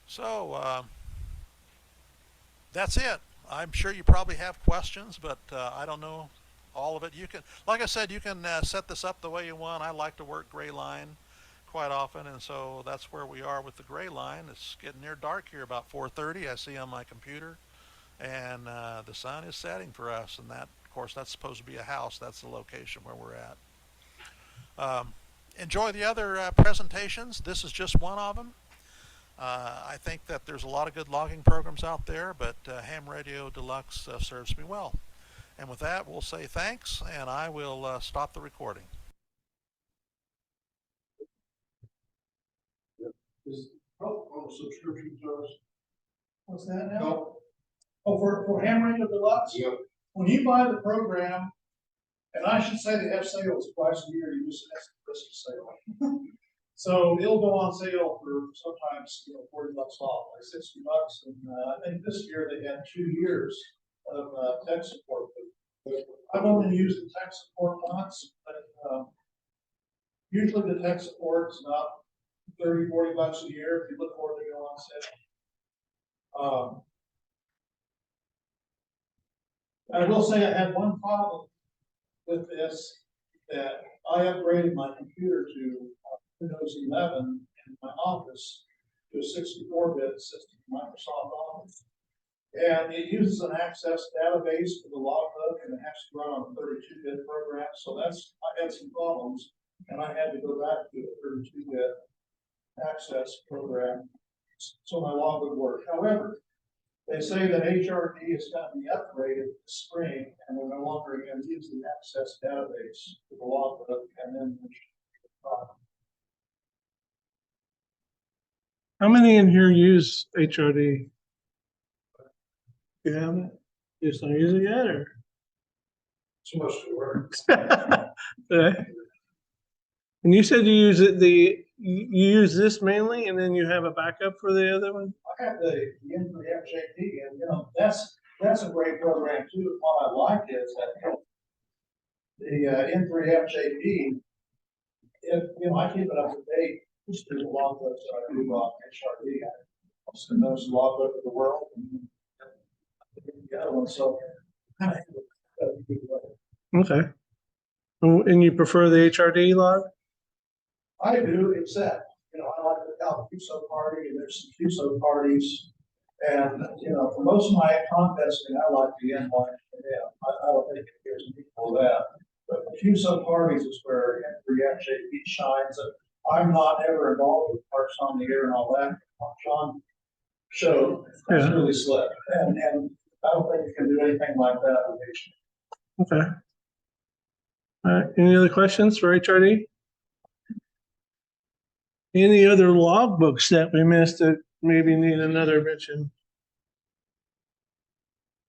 So that's it. I'm sure you probably have questions, but I don't know all of it. You can, like I said, you can set this up the way you want. I like to work gray line quite often, and so that's where we are with the gray line. It's getting near dark here, about 4:30. I see on my computer, and the sun is setting for us. And that, of course, that's supposed to be a house. That's the location where we're at. Enjoy the other presentations. This is just one of them. I think that there's a lot of good logging programs out there, but Ham Radio Deluxe serves me well. And with that, we'll say thanks, and I will stop the recording. On the subscription service. What's that now? No. Oh, for Ham Radio Deluxe? Yep. When you buy the program, and I should say they have sales twice a year, you just ask the Christmas sale. So it'll go on sale for sometimes, $40 off, like $60. And I think this year they had 2 years of tech support. I've only used the tech support once, but usually the tech support is about $30-40 a year if you look for it to go on sale. I will say I had one problem with this, that I upgraded my computer to Windows 11 in my office to a 64-bit system, Microsoft Office. And it uses an access database for the logbook, and it has to run on a 32-bit program. So I had some problems, and I had to go back to a 32-bit access program so my log would work. However, they say that HRD is going to be upgraded this spring, and they're no longer going to use the access database for the logbook, and then How many in here use HRD? You haven't? You just don't use it yet, or? so much to work. Okay. And you said you use it, you use this mainly, and then you have a backup for the other one? I have the N3FJP, and that's a great program too. What I like is that the N3FJP, I keep it up to date. Just do a lot of I do HRD. I send those logbook of the world. And the other one, so Okay. And you prefer the HRD log? I do, except, I like the CUSO party, and there's some CUSO parties. And, for most of my contesting, I like the N1. Yeah, I don't think there's a need for that. But the CUSO parties is where N3FJP shines. And I'm not ever involved with Parks on the Air and all that. Sean showed that's really slick. And I don't think you can do anything like that with HRD. Okay. All right. Any other questions for HRD? Any other logbooks that we missed that maybe need another mention?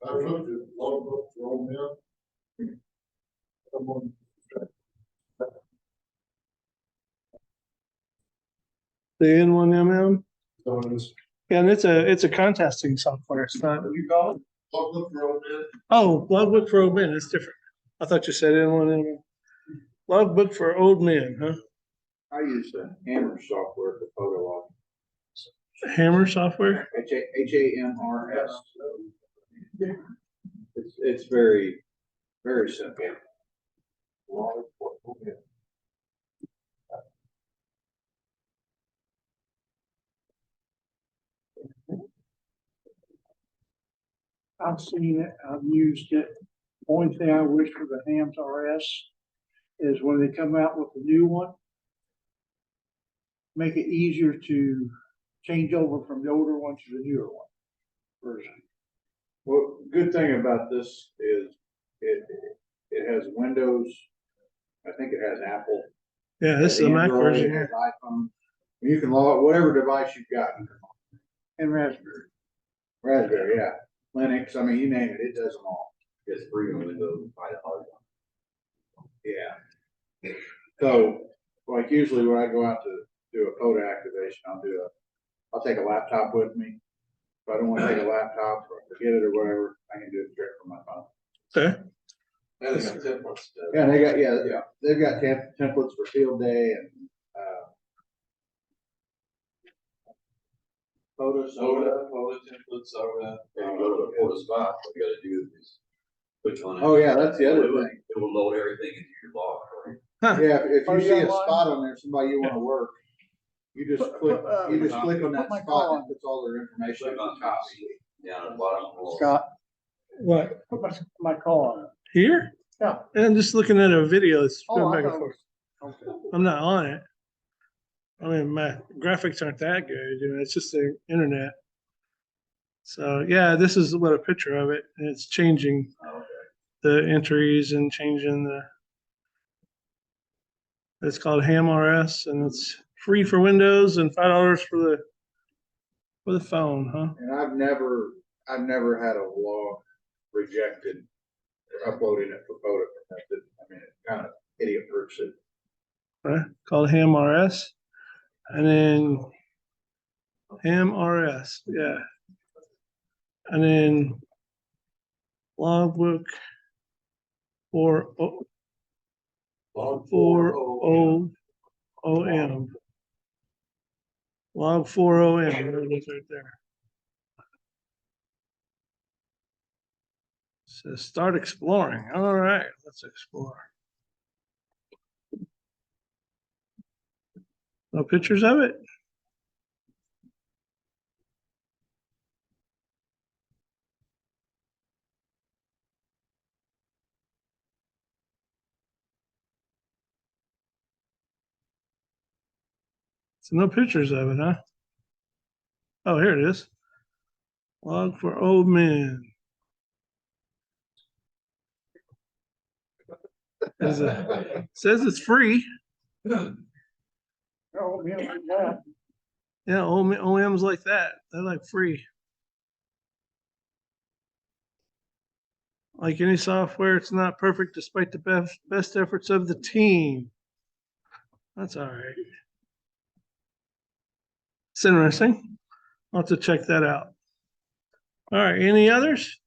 I looked at logbook for old men. The N1MM? So it is, Yeah, and it's a contesting software. It's not. what do you call it? Logbook for old men? Oh, logbook for old men. It's different. I thought you said N1MM. Logbook for old men, huh? I use the Hammer software for photo log. Hammer software? HAMRS. It's very, very simple. I've seen it, I've used it. Only thing I wish for the Hams RS is when they come out with the new one, make it easier to change over from the older one to the newer one version. Well, good thing about this is it has Windows. I think it has Apple. Yeah, this is a Mac Android, version it has iPhone. You can log whatever device you've got. And Raspberry. Raspberry, yeah. Linux, I mean, you name it, it does them all. It's free on Windows, buy the hard one. Yeah. So, like usually when I go out to do a photo activation, I'll take a laptop with me. If I don't want to take a laptop or forget it or whatever, I can do it straight from my phone. Okay. Yeah, they got templates. Yeah, they've got templates for field day and, photos. Photo templates over that. And you go to a photo spot, what you gotta do is Click on it. Oh, yeah, that's the other It will- thing. It will load everything into your log for you. Yeah, if Are you you see a online? spot on there, somebody you wanna work, you just click on that Put my spot call and it puts all their information Click on on top. copy down at the bottom. Scott, What, put my call on it. here? Yeah. And I'm just looking at a video that's Oh, going I back and know. forth. Okay. I'm not on it. I mean, my graphics aren't that good, you know, it's just the internet. So, yeah, this is what a picture of it, and it's changing the entries and changing it's called HamRS, and it's free for Windows and $5 for the phone, huh? And I've never had a log rejected for uploading it for photo. I mean, it kind of idiot proofs it. Right? Called HamRS. And then HamRS, yeah. And then logbook for OM. Log 4OM, there it is right there. Says start exploring. All right, let's explore. No pictures of it? So no pictures of it, huh? Oh, here it is. Log for old men. Says it's free. Oh, yeah, like that. Yeah, OMs like that. They're like free. Like any software, it's not perfect despite the best efforts of the team. That's all right. It's interesting. I'll have to check that out. All right, any others?